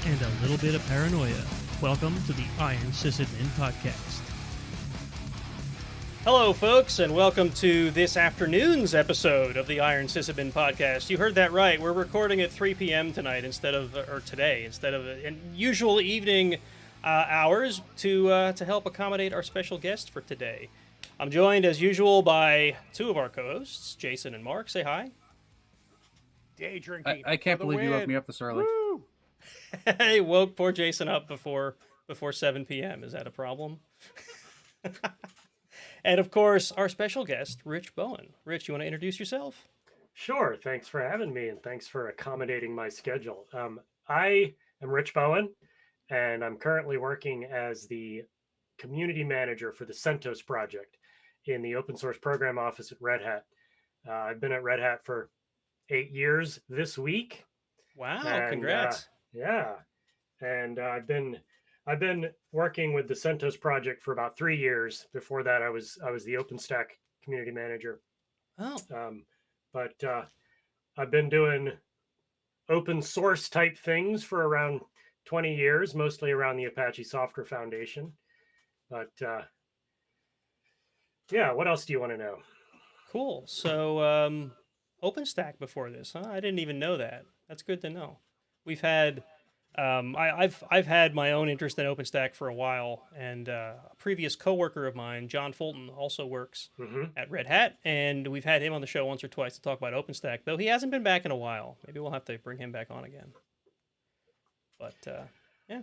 and a little bit of paranoia. Welcome to the Iron Sysadmin Podcast. Hello, folks, and welcome to this afternoon's episode of the Iron Sysadmin Podcast. You heard that right. We're recording at 3 p.m. tonight today, instead of usual evening hours to help accommodate our special guest for today. I'm joined, as usual, by two of our co-hosts, Jason and Marc. Say hi. Day drinking. I can't believe you woke me up this early. Woo! Hey, woke poor Jason up before 7 p.m. Is that a problem? And, of course, our special guest, Rich Bowen. Rich, you want to introduce yourself? Sure. Thanks for having me, and thanks for accommodating my schedule. I am Rich Bowen, and I'm currently working as the community manager for the CentOS project in the open source program office at Red Hat. I've been at Red Hat for 8 years this week. Wow, and, congrats. Yeah. And I've been working with the CentOS project for about 3 years. Before that, I was the OpenStack community manager. Oh. But I've been doing open source type things for around 20 years, mostly around the Apache Software Foundation. But yeah, what else do you want to know? Cool. So OpenStack before this, huh? I didn't even know that. That's good to know. We've had I've had my own interest in OpenStack for a while, and a previous coworker of mine, John Fulton, also works at Red Hat, and we've had him on the show once or twice to talk about OpenStack, though he hasn't been back in a while. Maybe we'll have to bring him back on again. But yeah,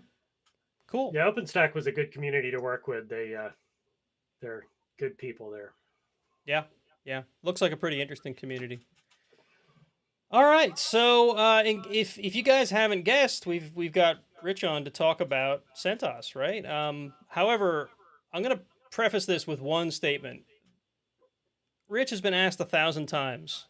cool. Yeah, OpenStack was a good community to work with. They're good people there. Yeah, looks like a pretty interesting community. All right, so if you guys haven't guessed, we've got Rich on to talk about CentOS, right? However, I'm going to preface this with one statement. Rich has been asked 1,000 times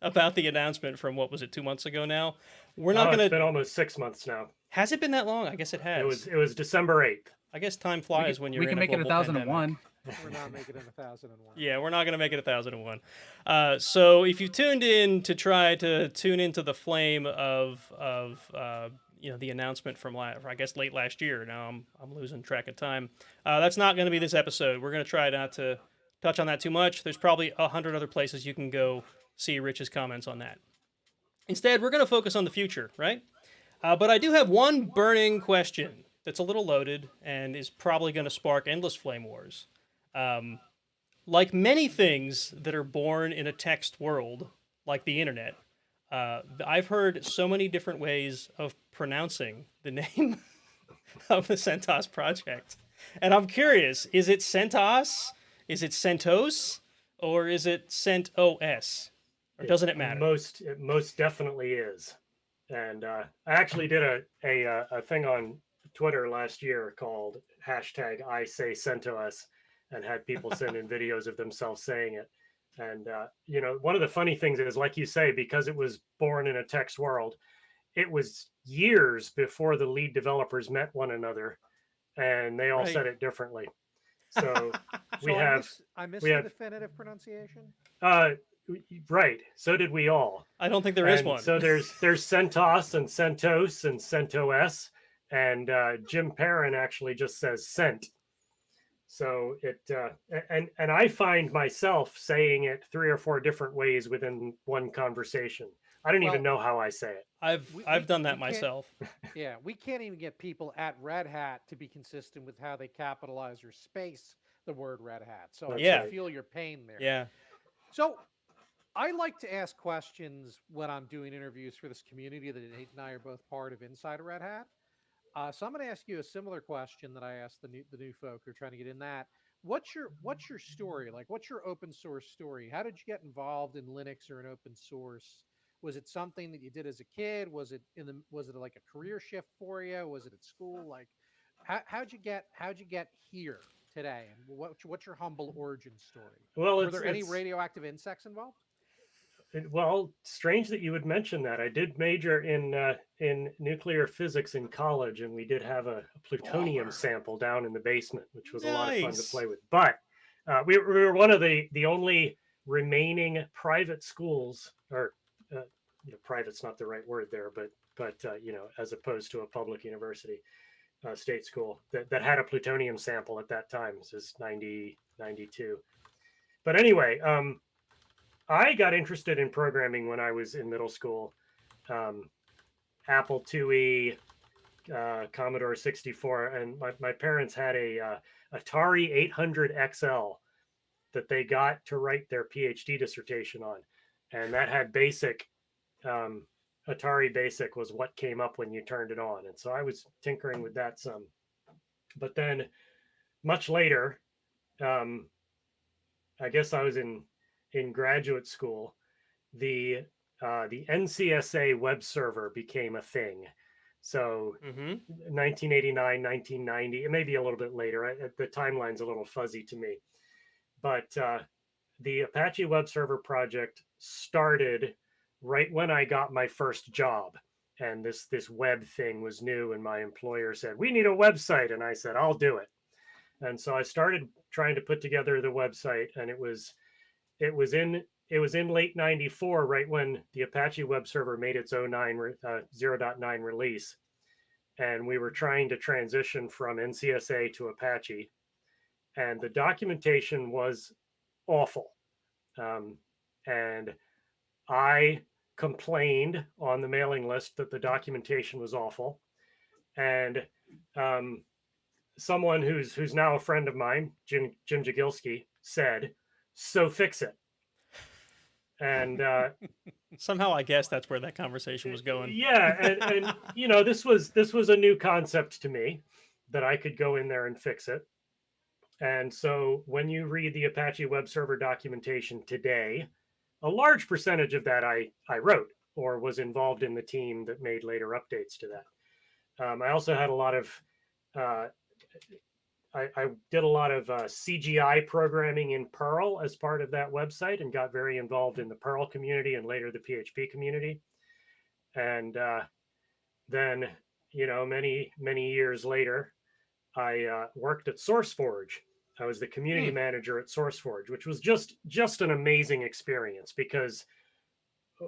about the announcement from, what was it, 2 months ago now? We're not going to. It's been almost 6 months now. Has it been that long? I guess it has. It was December 8th. I guess time flies when you're in a make it global 1001. pandemic. We're not making it 1001. Yeah, we're not going to make it 1001. So if you tuned in to try to tune into the flame of the announcement from I guess late last year. Now I'm losing track of time. That's not going to be this episode. We're going to try not to touch on that too much. There's probably 100 other places you can go see Rich's comments on that. Instead, we're going to focus on the future, right? But I do have one burning question that's a little loaded and is probably going to spark endless flame wars. Like many things that are born in a text world, like the internet, I've heard so many different ways of pronouncing the name of the CentOS project. And I'm curious, is it CentOS? Is it CentOS? Or is it CentOS? Or doesn't it matter? It most definitely is. And I actually did a thing on Twitter last year called #ISayCentOS. And had people send in videos of themselves saying it. And, one of the funny things is, like you say, because it was born in a text world, it was years before the lead developers met one another, and they all said it differently. So I missed the definitive pronunciation? Right. So did we all. I don't think there is one. So there's CentOS and CentOS and CentOS, and Jim Perrin actually just says Cent. So it and I find myself saying it 3 or 4 different ways within one conversation. I don't even know how I say it. I've done that myself. Yeah, we can't even get people at Red Hat to be consistent with how they capitalize or space the word Red Hat. So I feel your pain there. Yeah. So I like to ask questions when I'm doing interviews for this community that Nate and I are both part of inside Red Hat. So I'm going to ask you a similar question that I asked the new folk who are trying to get in that. What's your story? Like, what's your open source story? How did you get involved in Linux or in open source? Was it something that you did as a kid? Was it like a career shift for you? Was it at school? Like, how'd you get here today? And what's your humble origin story? Well, were there any radioactive insects involved? Well, strange that you would mention that. I did major in nuclear physics in college, and we did have a plutonium sample down in the basement, which was a lot of fun to play with. But we were one of the only remaining private schools, or private's not the right word there, but but as opposed to a public university, state school that had a plutonium sample at that time. This is 92. But anyway, I got interested in programming when I was in middle school. Apple IIe, Commodore 64, and my parents had a Atari 800 XL that they got to write their PhD dissertation on, and that had BASIC. Atari BASIC was what came up when you turned it on, and so I was tinkering with that some. But then, much later, I guess I was in graduate school. The NCSA web server became a thing. So 1989, 1990, it may be a little bit later. The timeline's a little fuzzy to me. But the Apache web server project started right when I got my first job. And this web thing was new, and my employer said, "We need a website." And I said, "I'll do it." And so I started trying to put together the website, and it was in late 94, right when the Apache web server made its 0.9 release. And we were trying to transition from NCSA to Apache. And the documentation was awful. And I complained on the mailing list that the documentation was awful. And someone who's now a friend of mine, Jim Jagilski, said, "So fix it." And somehow I guess that's where that conversation was going. Yeah, and this was a new concept to me, that I could go in there and fix it. And so when you read the Apache web server documentation today, a large percentage of that I wrote or was involved in the team that made later updates to that. I also had a lot of I did a lot of CGI programming in Perl as part of that website, and got very involved in the Perl community and later the PHP community. And then, many years later, I worked at SourceForge. I was the community manager at SourceForge, which was just an amazing experience, because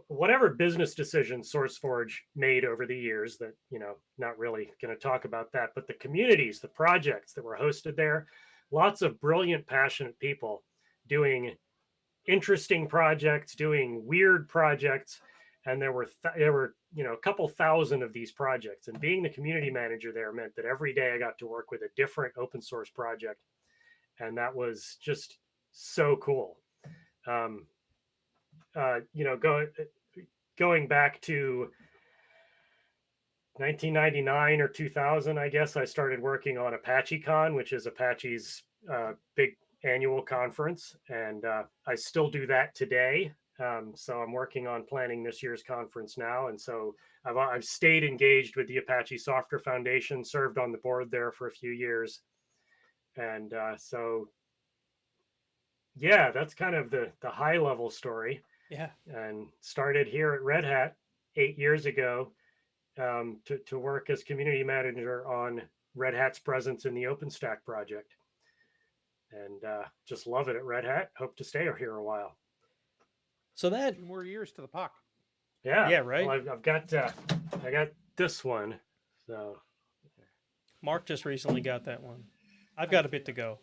whatever business decisions SourceForge made over the years, that, not really going to talk about that, but the communities, the projects that were hosted there, lots of brilliant, passionate people doing interesting projects, doing weird projects. And there were a couple thousand of these projects. And being the community manager there meant that every day I got to work with a different open source project. And that was just so cool. Going back to 1999 or 2000, I guess, I started working on ApacheCon, which is Apache's big annual conference. And I still do that today. So I'm working on planning this year's conference now. And so I've stayed engaged with the Apache Software Foundation, served on the board there for a few years. And so, yeah, that's kind of the high level story. Yeah. And started here at Red Hat 8 years ago to work as community manager on Red Hat's presence in the OpenStack project. And just love it at Red Hat. Hope to stay here a while. So that 2 more years to the puck. Yeah, right. Well, I've got I got this one. So Marc just recently got that one. I've got a bit to go.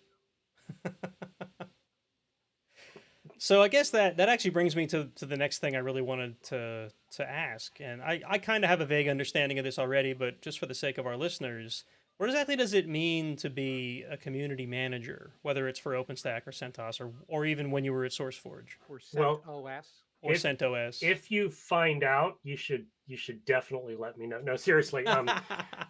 So I guess that actually brings me to the next thing I really wanted to ask. And I kind of have a vague understanding of this already, but just for the sake of our listeners, what exactly does it mean to be a community manager, whether it's for OpenStack or CentOS, or even when you were at SourceForge? Or CentOS. Or CentOS. If you find out, you should definitely let me know. No, seriously.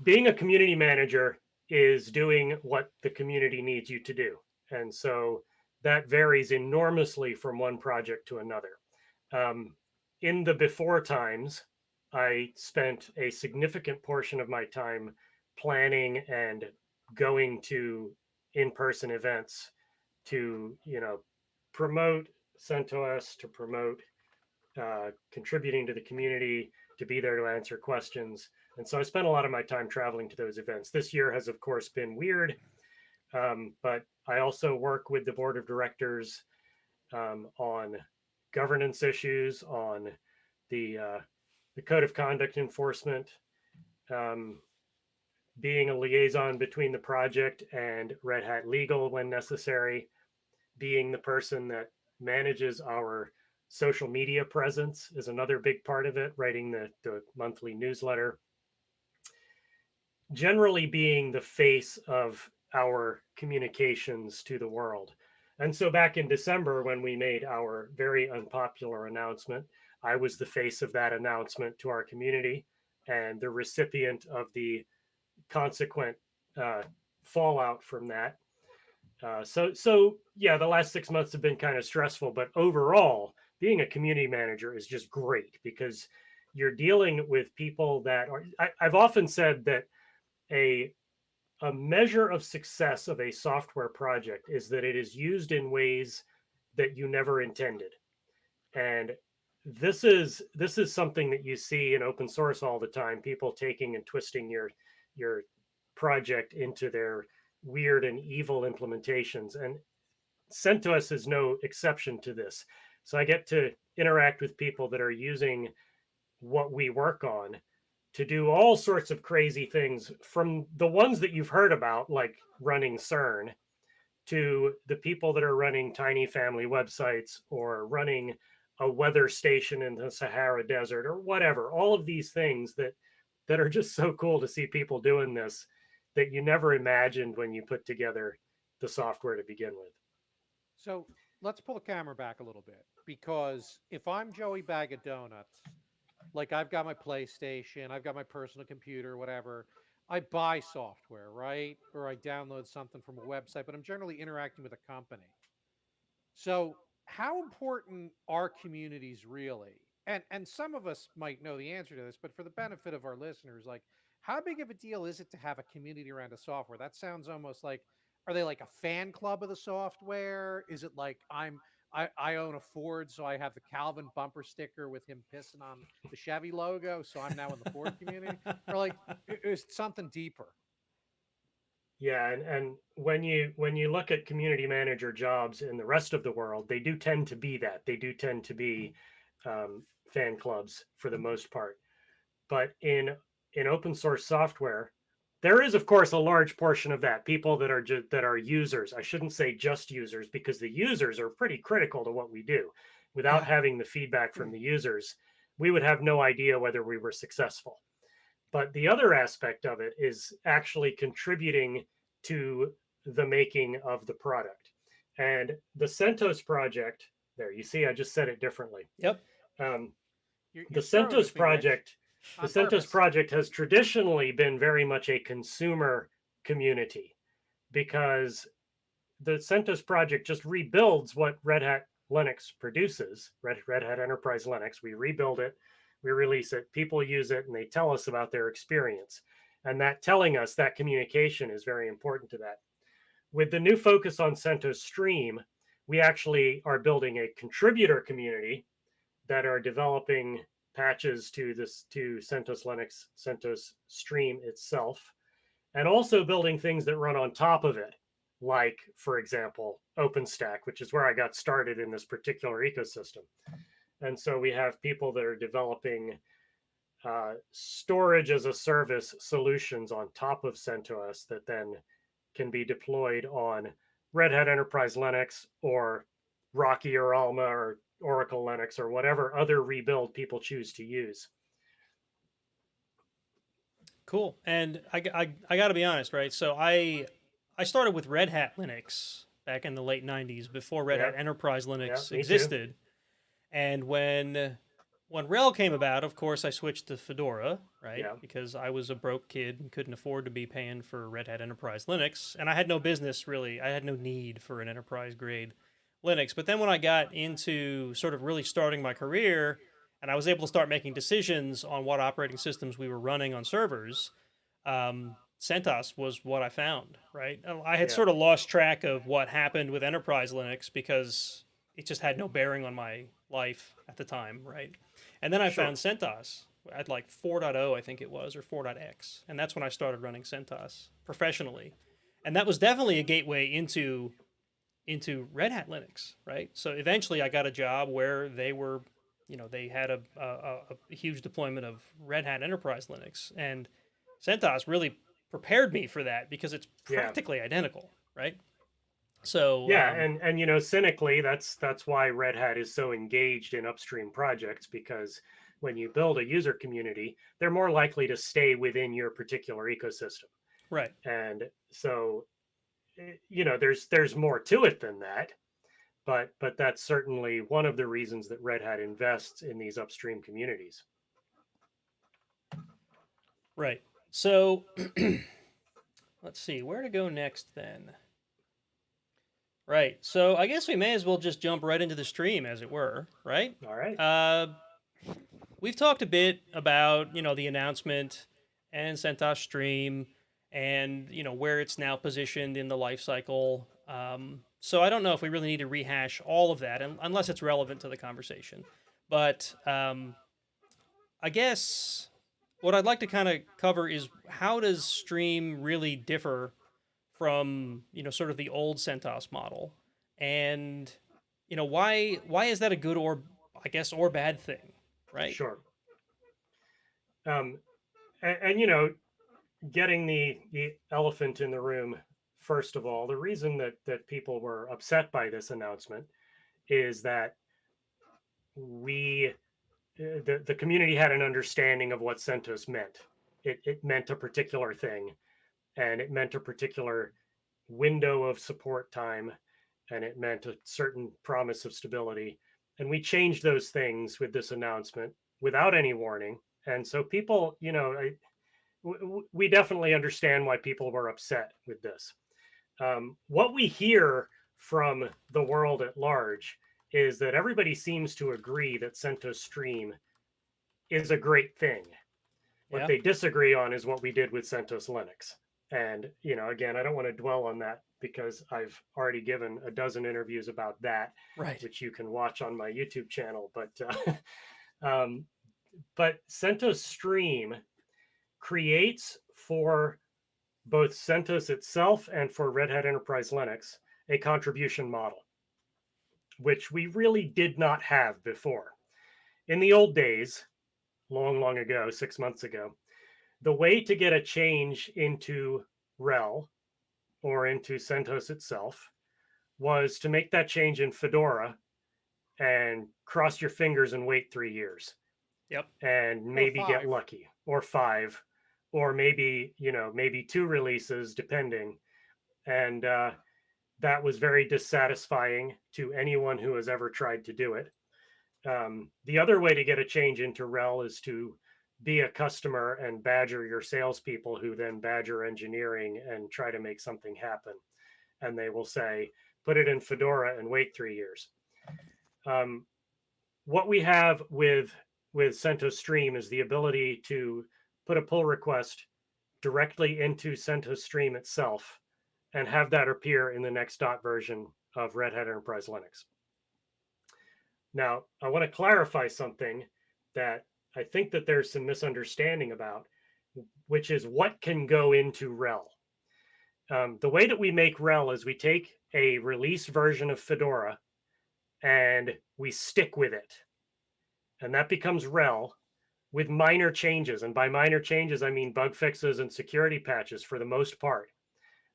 Being a community manager is doing what the community needs you to do. And so that varies enormously from one project to another. In the before times, I spent a significant portion of my time planning and going to in-person events to, promote CentOS, to promote contributing to the community, to be there to answer questions. And so I spent a lot of my time traveling to those events. This year has, of course, been weird, but I also work with the board of directors on governance issues, on the the code of conduct enforcement, um, being a liaison between the project and Red Hat Legal when necessary, being the person that manages our social media presence is another big part of it, writing the monthly newsletter, generally being the face of our communications to the world. And so back in December, when we made our very unpopular announcement, I was the face of that announcement to our community and the recipient of the consequent uh, fallout from that. So yeah, the last 6 months have been kind of stressful, but overall, being a community manager is just great because you're dealing with people that are. I've often said that a a measure of success of a software project is that it is used in ways that you never intended. And this is something that you see in open source all the time, people taking and twisting your project into their weird and evil implementations. And CentOS is no exception to this. So I get to interact with people that are using what we work on to do all sorts of crazy things, from the ones that you've heard about, like running CERN, to the people that are running tiny family websites or running a weather station in the Sahara Desert or whatever. All of these things that are just so cool to see people doing this that you never imagined when you put together the software to begin with. So let's pull the camera back a little bit, because if I'm Joey Bag of Donuts, like I've got my PlayStation, I've got my personal computer, whatever, I buy software, right? Or I download something from a website, but I'm generally interacting with a company. So, how important are communities really? And some of us might know the answer to this, but for the benefit of our listeners, like, how big of a deal is it to have a community around a software? That sounds almost like, are they like a fan club of the software? Is it like I own a Ford, so I have the Calvin bumper sticker with him pissing on the Chevy logo, so I'm now in the Ford community? Or like, is something deeper? Yeah, and when you look at community manager jobs in the rest of the world, they do tend to be that. They do tend to be fan clubs for the most part. But in open source software, there is of course a large portion of that, people that are that are users. I shouldn't say just users, because the users are pretty critical to what we do. Without having the feedback from the users, we would have no idea whether we were successful. But the other aspect of it is actually contributing to the making of the product. And the CentOS project, there you see, I just said it differently. Yep. Um, You're the screwing CentOS with me, Rich, project, the on CentOS purpose. project has traditionally been very much a consumer community, because the CentOS project just rebuilds what Red Hat Linux produces, Red Hat Enterprise Linux. We rebuild it, we release it, people use it, and they tell us about their experience. And that telling us, that communication is very important to that. With the new focus on CentOS Stream, we actually are building a contributor community that are developing patches to CentOS Linux, CentOS Stream itself, and also building things that run on top of it, like, for example, OpenStack, which is where I got started in this particular ecosystem. And so we have people that are developing storage as a service solutions on top of CentOS that then can be deployed on Red Hat Enterprise Linux or Rocky or Alma or Oracle Linux or whatever other rebuild people choose to use. Cool. And I got to be honest, right? So I started with Red Hat Linux back in the late 90s, before Red Hat Yeah, Enterprise yeah, Linux me too. existed. And when RHEL came about, of course, I switched to Fedora, right? Yeah, Because I was a broke kid and couldn't afford to be paying for Red Hat Enterprise Linux, and I had no business really. I had no need for an enterprise grade Linux. But then when I got into sort of really starting my career, and I was able to start making decisions on what operating systems we were running on servers, CentOS was what I found, right? I had yeah, sort of lost track of what happened with enterprise Linux because it just had no bearing on my life at the time, right? And then I sure. found CentOS at like 4.0, I think it was, or 4.x. And that's when I started running CentOS professionally. And that was definitely a gateway into Red Hat Linux, right? So eventually I got a job where they were they had a huge deployment of Red Hat Enterprise Linux, and CentOS really prepared me for that because it's Yeah. practically identical, right? So Yeah, and cynically, that's why Red Hat is so engaged in upstream projects, because when you build a user community, they're more likely to stay within your particular ecosystem. right. And so, there's more to it than that, but that's certainly one of the reasons that Red Hat invests in these upstream communities. Right. So let's see where to go next then. Right. So I guess we may as well just jump right into the stream, as it were. Right. All right. We've talked a bit about the announcement and CentOS stream, and where it's now positioned in the life cycle. So I don't know if we really need to rehash all of that, unless it's relevant to the conversation. But I guess what I'd like to kind of cover is how does stream really differ from sort of the old CentOS model, and why is that a good or I guess or bad thing, right? Sure. And getting the elephant in the room, first of all, the reason that people were upset by this announcement is that the community had an understanding of what CentOS meant. It meant a particular thing, and it meant a particular window of support time, and it meant a certain promise of stability. And we changed those things with this announcement without any warning. And so people, we definitely understand why people were upset with this. What we hear from the world at large is that everybody seems to agree that CentOS Stream is a great thing. What Yeah. they disagree on is what we did with CentOS Linux. And, again, I don't want to dwell on that because I've already given a dozen interviews about that, Right. which you can watch on my YouTube channel. But CentOS Stream creates for both CentOS itself and for Red Hat Enterprise Linux a contribution model, which we really did not have before. In the old days, long, long ago, 6 months ago, the way to get a change into RHEL or into CentOS itself was to make that change in Fedora and cross your fingers and wait 3 years. Yep. And maybe get lucky, or 5, or maybe 2 releases, depending. And that was very dissatisfying to anyone who has ever tried to do it. The other way to get a change into RHEL is to be a customer and badger your salespeople, who then badger engineering and try to make something happen. And they will say, put it in Fedora and wait 3 years. What we have with CentOS Stream is the ability to put a pull request directly into CentOS Stream itself and have that appear in the next version of Red Hat Enterprise Linux. Now, I want to clarify something that I think that there's some misunderstanding about, which is what can go into RHEL. The way that we make RHEL is we take a release version of Fedora and we stick with it. And that becomes RHEL with minor changes. And by minor changes, I mean bug fixes and security patches for the most part.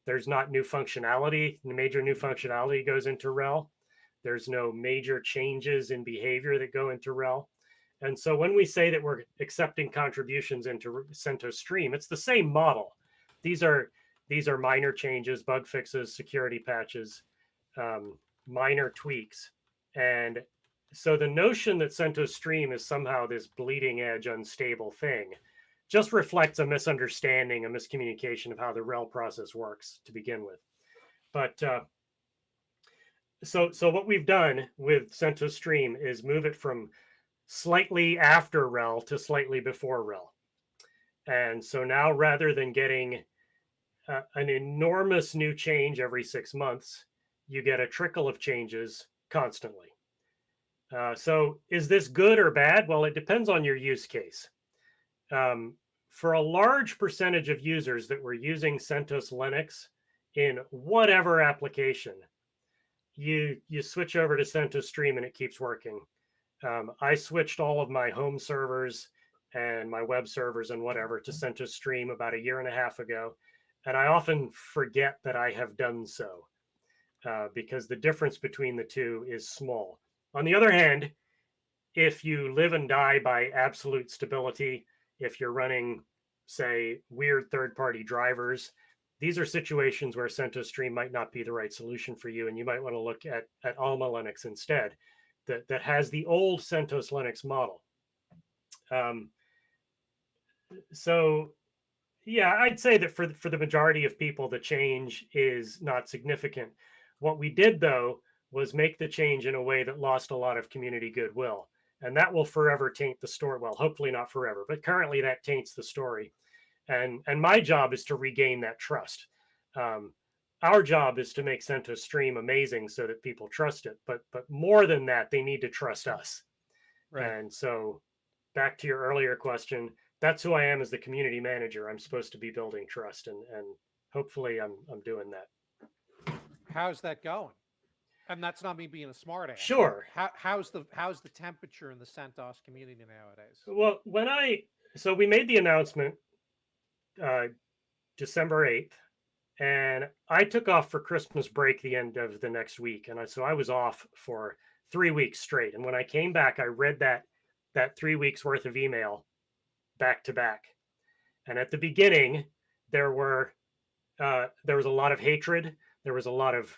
There's not new functionality. Major new functionality goes into RHEL. There's no major changes in behavior that go into RHEL. And so when we say that we're accepting contributions into CentOS Stream, it's the same model. These are minor changes, bug fixes, security patches, minor tweaks. And so the notion that CentOS Stream is somehow this bleeding edge, unstable thing just reflects a misunderstanding, a miscommunication of how the RHEL process works to begin with. But so what we've done with CentOS Stream is move it from slightly after RHEL to slightly before RHEL. And so now, rather than getting an enormous new change every 6 months, you get a trickle of changes constantly. So is this good or bad? Well, it depends on your use case. For a large percentage of users that were using CentOS Linux in whatever application, you switch over to CentOS Stream and it keeps working. I switched all of my home servers and my web servers and whatever to CentOS Stream about a year and a half ago. And I often forget that I have done so because the difference between the two is small. On the other hand, if you live and die by absolute stability, if you're running, say, weird third-party drivers, these are situations where CentOS Stream might not be the right solution for you, and you might want to look at Alma Linux instead, that has the old CentOS Linux model. So yeah, I'd say that for the majority of people, the change is not significant. What we did, though, was make the change in a way that lost a lot of community goodwill. And that will forever taint the story. Well, hopefully not forever, but currently that taints the story. And my job is to regain that trust. Our job is to make CentOS Stream amazing so that people trust it. But more than that, they need to trust us. Right. And so back to your earlier question, that's who I am as the community manager. I'm supposed to be building trust, and hopefully I'm doing that. How's that going? And that's not me being a smart ass. Sure. How's the temperature in the CentOS community nowadays? Well, so we made the announcement December 8th, and I took off for Christmas break the end of the next week, and so I was off for 3 weeks straight. And when I came back, I read that 3 weeks worth of email back to back. And at the beginning, there was a lot of hatred. There was a lot of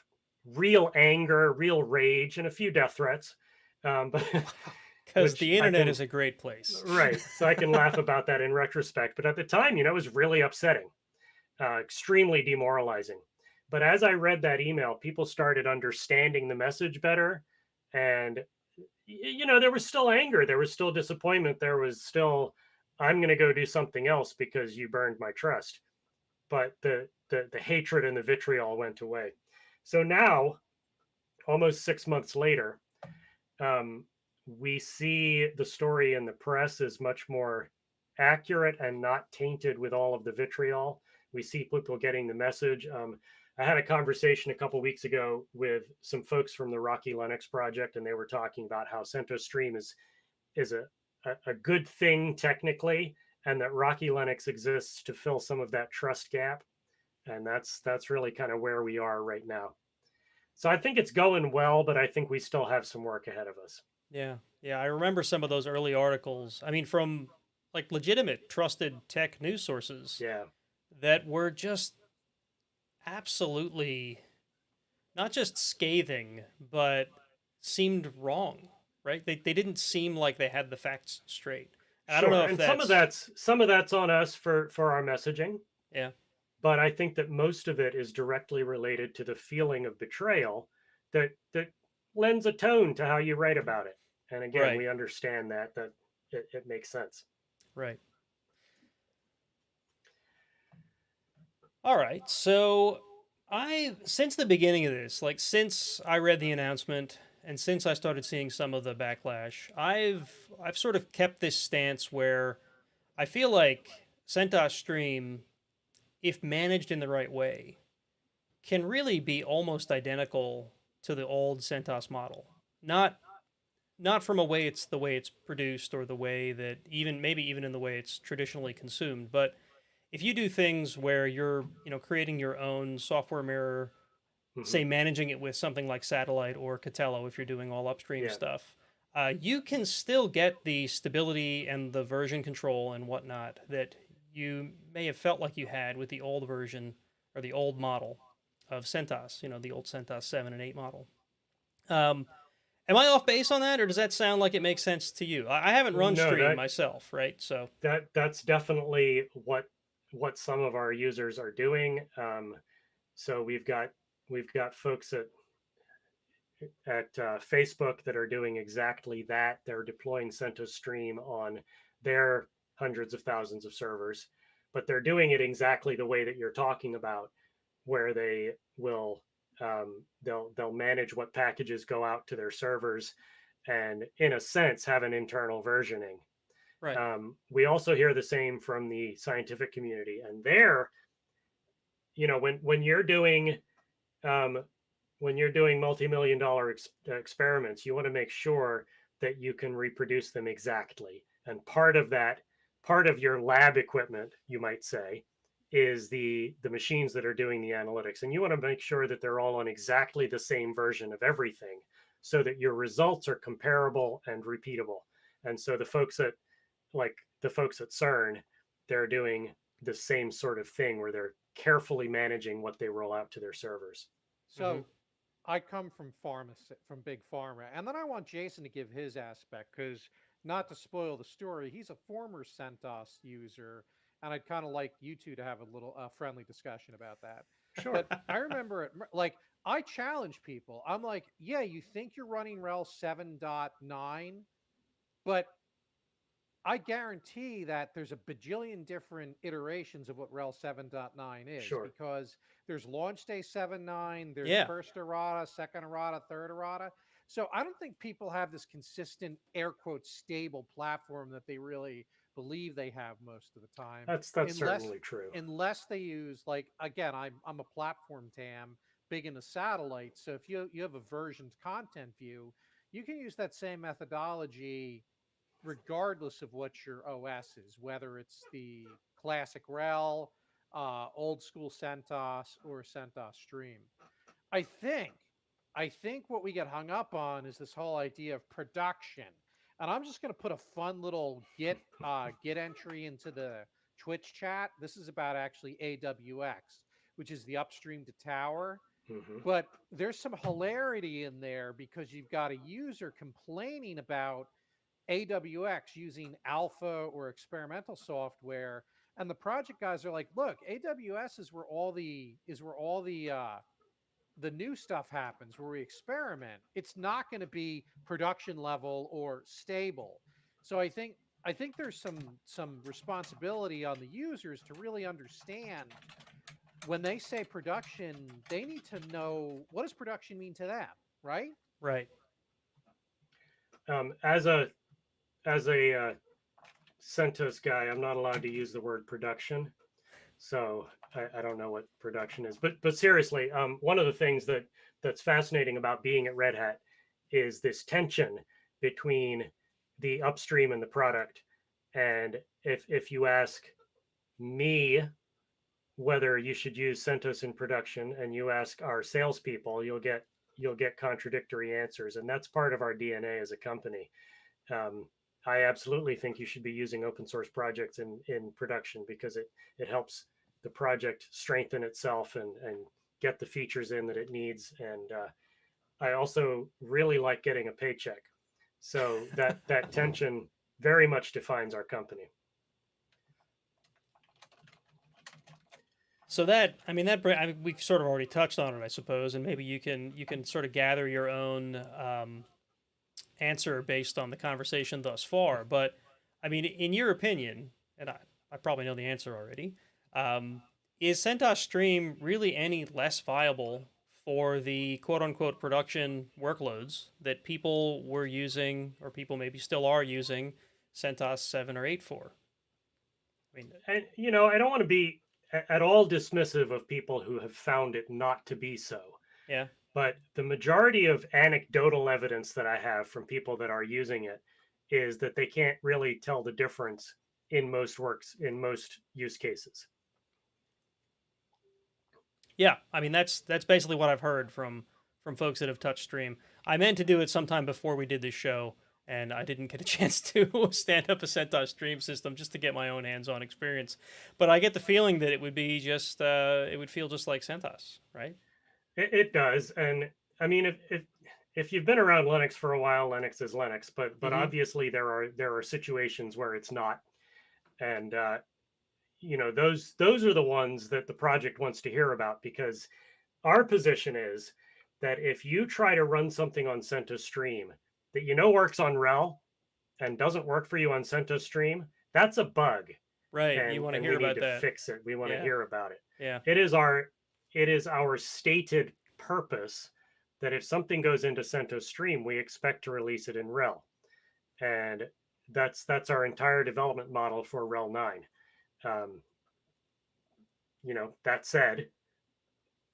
real anger, real rage, and a few death threats. But because the internet is a great place, right? So I can laugh about that in retrospect. But at the time, it was really upsetting, extremely demoralizing. But as I read that email, people started understanding the message better, and there was still anger, there was still disappointment, there was still, I'm going to go do something else because you burned my trust. But the hatred and the vitriol went away. So now, almost 6 months later, we see the story in the press is much more accurate and not tainted with all of the vitriol. We see people getting the message. I had a conversation a couple weeks ago with some folks from the Rocky Linux project, and they were talking about how CentOS Stream is a good thing technically, and that Rocky Linux exists to fill some of that trust gap. And that's really kind of where we are right now. So I think it's going well, but I think we still have some work ahead of us. Yeah. I remember some of those early articles. I mean, from like legitimate, trusted tech news sources. Yeah. That were just absolutely not just scathing, but seemed wrong. Right? They didn't seem like they had the facts straight. Sure. I don't know if and that's... some of that's on us for our messaging. Yeah. But I think that most of it is directly related to the feeling of betrayal that lends a tone to how you write about it. And again, Right. we understand that it makes sense. Right. All right. So since the beginning of this, like since I read the announcement and since I started seeing some of the backlash, I've sort of kept this stance where I feel like CentOS Stream, if managed in the right way, can really be almost identical to the old CentOS model. Not from the way it's produced or the way that maybe even in the way it's traditionally consumed, but if you do things where you're, creating your own software mirror, say managing it with something like Satellite or Catello, if you're doing all upstream stuff, you can still get the stability and the version control and whatnot that you may have felt like you had with the old version or the old model of CentOS, the old CentOS 7 and 8 model. Am I off base on that, or does that sound like it makes sense to you? I haven't run Stream myself, right? So that's definitely what some of our users are doing. So we've got folks at Facebook that are doing exactly that. They're deploying CentOS Stream on their hundreds of thousands of servers, but they're doing it exactly the way that you're talking about, where they will they'll manage what packages go out to their servers, and in a sense have an internal versioning. Right. We also hear the same from the scientific community, and there, when you're doing multi-million-dollar experiments, you want to make sure that you can reproduce them exactly. And part of your lab equipment, you might say, is the machines that are doing the analytics. And you want to make sure that they're all on exactly the same version of everything so that your results are comparable and repeatable. And so the folks at CERN, they're doing the same sort of thing where they're carefully managing what they roll out to their servers. So I come from from big pharma, and then I want Jason to give his aspect because, not to spoil the story, he's a former CentOS user, and I'd kind of like you two to have a little friendly discussion about that. Sure. But I remember like I challenge people. I'm like, yeah, you think you're running RHEL 7.9, but I guarantee that there's a bajillion different iterations of what RHEL 7.9 is, Sure. because there's launch day 7.9, there's Yeah. first errata, second errata, third errata. So I don't think people have this consistent, air quotes, stable platform that they really believe they have most of the time. That's certainly true. Unless they use, like, again, I'm a platform TAM, big into satellites. So if you have a versioned content view, you can use that same methodology regardless of what your OS is, whether it's the classic RHEL, old school CentOS, or CentOS Stream. I think what we get hung up on is this whole idea of production. And I'm just going to put a fun little Git entry into the Twitch chat. This is about actually AWX, which is the upstream to tower. But there's some hilarity in there because you've got a user complaining about AWX using alpha or experimental software, and the project guys are like, look, AWS is where all the new stuff happens, where we experiment. It's not going to be production level or stable. So I think there's some responsibility on the users to really understand when they say production, they need to know, what does production mean to them, right? Right. As a CentOS guy, I'm not allowed to use the word production, so I don't know what production is. But seriously, one of the things that's fascinating about being at Red Hat is this tension between the upstream and the product. And if you ask me whether you should use CentOS in production, and you ask our salespeople, you'll get contradictory answers, and that's part of our DNA as a company. I absolutely think you should be using open source projects in production because it helps the project strengthen itself and get the features in that it needs. And I also really like getting a paycheck. So that tension very much defines our company. So we've sort of already touched on it, I suppose, and maybe you can sort of gather your own answer based on the conversation thus far. But I mean, in your opinion, and I probably know the answer already, is CentOS Stream really any less viable for the quote-unquote production workloads that people were using, or people maybe still are using, CentOS 7 or 8 for? I mean, and I don't want to be at all dismissive of people who have found it not to be so. Yeah. But the majority of anecdotal evidence that I have from people that are using it is that they can't really tell the difference in most use cases. Yeah, I mean that's basically what I've heard from folks that have touched Stream. I meant to do it sometime before we did this show, and I didn't get a chance to stand up a CentOS Stream system just to get my own hands-on experience. But I get the feeling that it would be just it would feel just like CentOS, right? It does, and I mean, if you've been around Linux for a while, Linux is Linux. But obviously there are situations where it's not, and those are the ones that the project wants to hear about, because our position is that if you try to run something on CentOS Stream that works on RHEL and doesn't work for you on CentOS Stream, that's a bug. Right. And, you want to and hear we need about to that. fix it. We want to hear about it. Yeah. It is our stated purpose that if something goes into CentOS Stream, we expect to release it in RHEL. And that's our entire development model for RHEL 9. That said,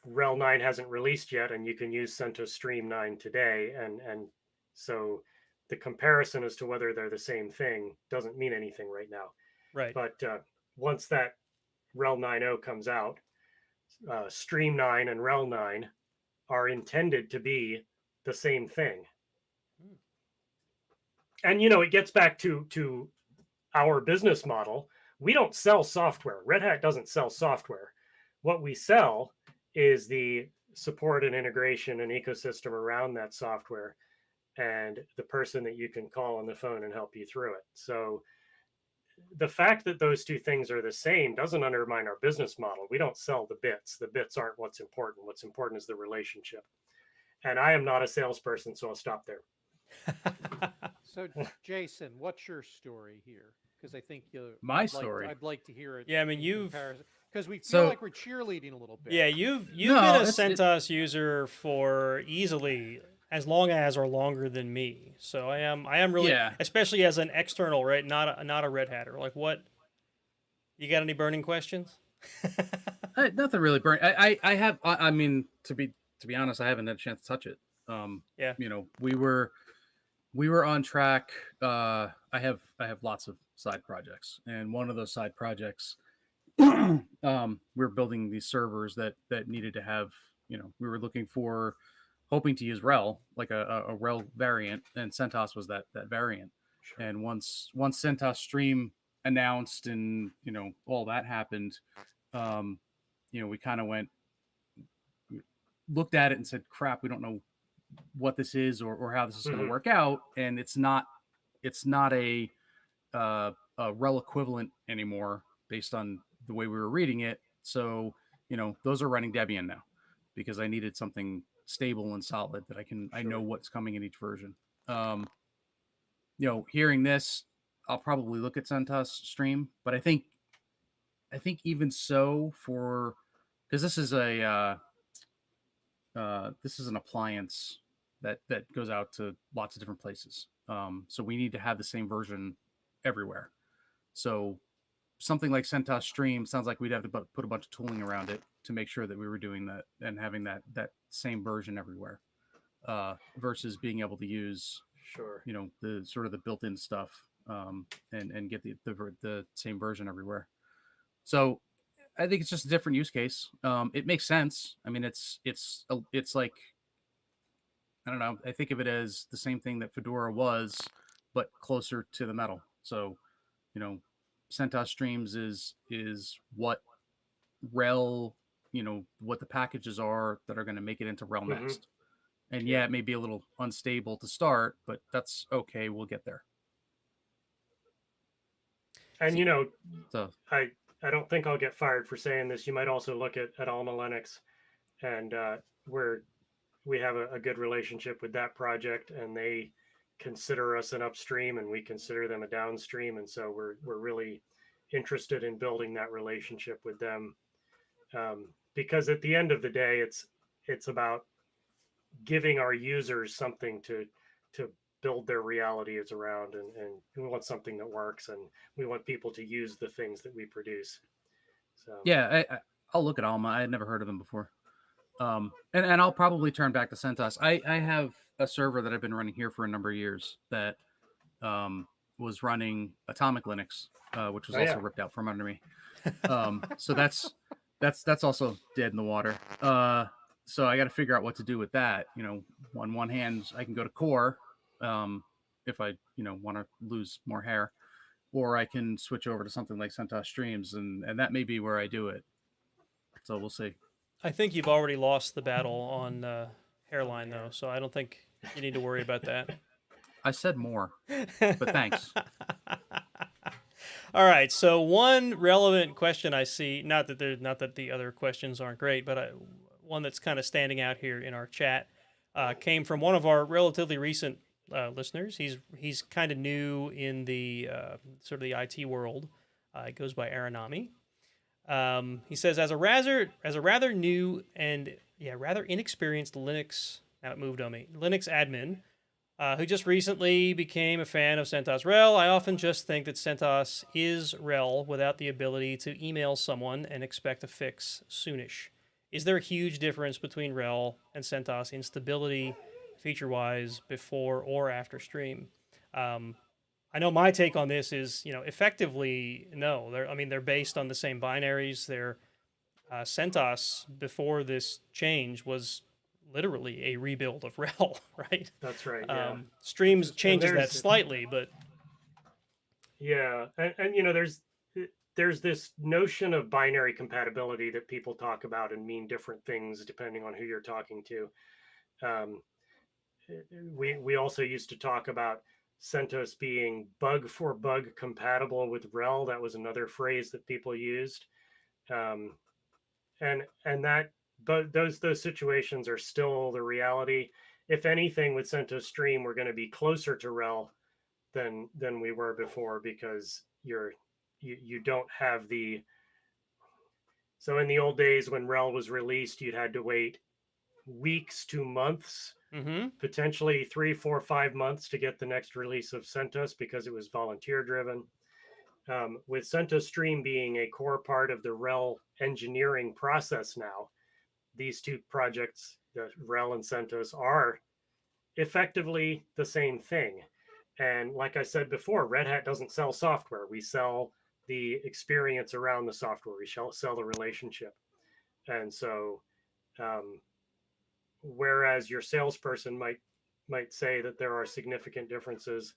RHEL 9 hasn't released yet, and you can use CentOS Stream 9 today. And so the comparison as to whether they're the same thing doesn't mean anything right now. Right. But once that RHEL 9.0 comes out, Stream 9 and RHEL 9 are intended to be the same thing. And it gets back to our business model. We don't sell software. Red Hat doesn't sell software. What we sell is the support and integration and ecosystem around that software, and the person that you can call on the phone and help you through it. So the fact that those two things are the same doesn't undermine our business model. We don't sell the bits. The bits aren't what's important. What's important is the relationship. And I am not a salesperson, so I'll stop there. So, Jason, what's your story here? Because I think My story. I'd like to hear it. Yeah, I mean, because we feel So- like we're cheerleading a little bit. Yeah, you've No, been a it's- CentOS user for easily as long as or longer than me. So I am really, Yeah. especially as an external, right? Not a Red Hatter. Like, what? You got any burning questions? Nothing really burning. I have. I mean, to be honest, I haven't had a chance to touch it. Yeah. We were on track. I have lots of side projects, and one of those side projects, we're building these servers that needed to have. We were hoping to use RHEL, like a RHEL variant, and CentOS was that variant. Sure. And once CentOS Stream announced, and all that happened, we kind of looked at it and said, crap, we don't know what this is or how this is going to work out. And it's not a RHEL equivalent anymore based on the way we were reading it. So those are running Debian now, because I needed something stable and solid that I know what's coming in each version. Hearing this, I'll probably look at CentOS Stream, but I think even so, because this is an appliance that goes out to lots of different places. So we need to have the same version everywhere. So something like CentOS Stream sounds like we'd have to put a bunch of tooling around it to make sure that we were doing that and having that same version everywhere, versus being able to use the sort of the built-in stuff, and get the same version everywhere. So I think it's just a different use case. It makes sense. I mean, it's like, I don't know. I think of it as the same thing that Fedora was, but closer to the metal. So, CentOS Streams is what RHEL, what the packages are that are going to make it into RHEL Next. And yeah, it may be a little unstable to start, but that's okay. We'll get there. And So I don't think I'll get fired for saying this. You might also look at Alma Linux, and we have a good relationship with that project, and they consider us an upstream, and we consider them a downstream, and so we're really interested in building that relationship with them, because at the end of the day, it's about giving our users something to build their realities around, and we want something that works, and we want people to use the things that we produce. So yeah, I'll look at Alma. I had never heard of them before. And I'll probably turn back to CentOS. I have a server that I've been running here for a number of years that was running Atomic Linux, which was also ripped out from under me. So that's also dead in the water. So I got to figure out what to do with that. On one hand, I can go to Core, if I want to lose more hair, or I can switch over to something like CentOS Streams, and that may be where I do it. So we'll see. I think you've already lost the battle on hairline, though, so I don't think you need to worry about that. I said more, but thanks. All right, so one relevant question I see, not that the other questions aren't great, but one that's kind of standing out here in our chat came from one of our relatively recent listeners. He's kind of new in the sort of the IT world. It goes by Arinomi. He says, as a rather new and rather inexperienced Linux admin, who just recently became a fan of CentOS RHEL, I often just think that CentOS is RHEL without the ability to email someone and expect a fix soonish. Is there a huge difference between RHEL and CentOS in stability, feature-wise, before or after stream? I know my take on this is, effectively, no. They're based on the same binaries. They're CentOS before this change was literally a rebuild of RHEL, right? That's right. Yeah. Streams And changes that there's slightly, but yeah, and there's this notion of binary compatibility that people talk about and mean different things depending on who you're talking to. Um, we also used to talk about CentOS being bug for bug compatible with RHEL. That was another phrase that people used, um, and that but those situations are still the reality. If anything, with CentOS Stream, we're going to be closer to RHEL than we were before because you don't have the so in the old days when RHEL was released, you'd had to wait weeks to months, potentially 3, 4, 5 months to get the next release of CentOS because it was volunteer driven. With CentOS Stream being a core part of the RHEL engineering process now, these two projects, the RHEL and CentOS, are effectively the same thing. And like I said before, Red Hat doesn't sell software. We sell the experience around the software. We sell the relationship. And so, whereas your salesperson might say that there are significant differences,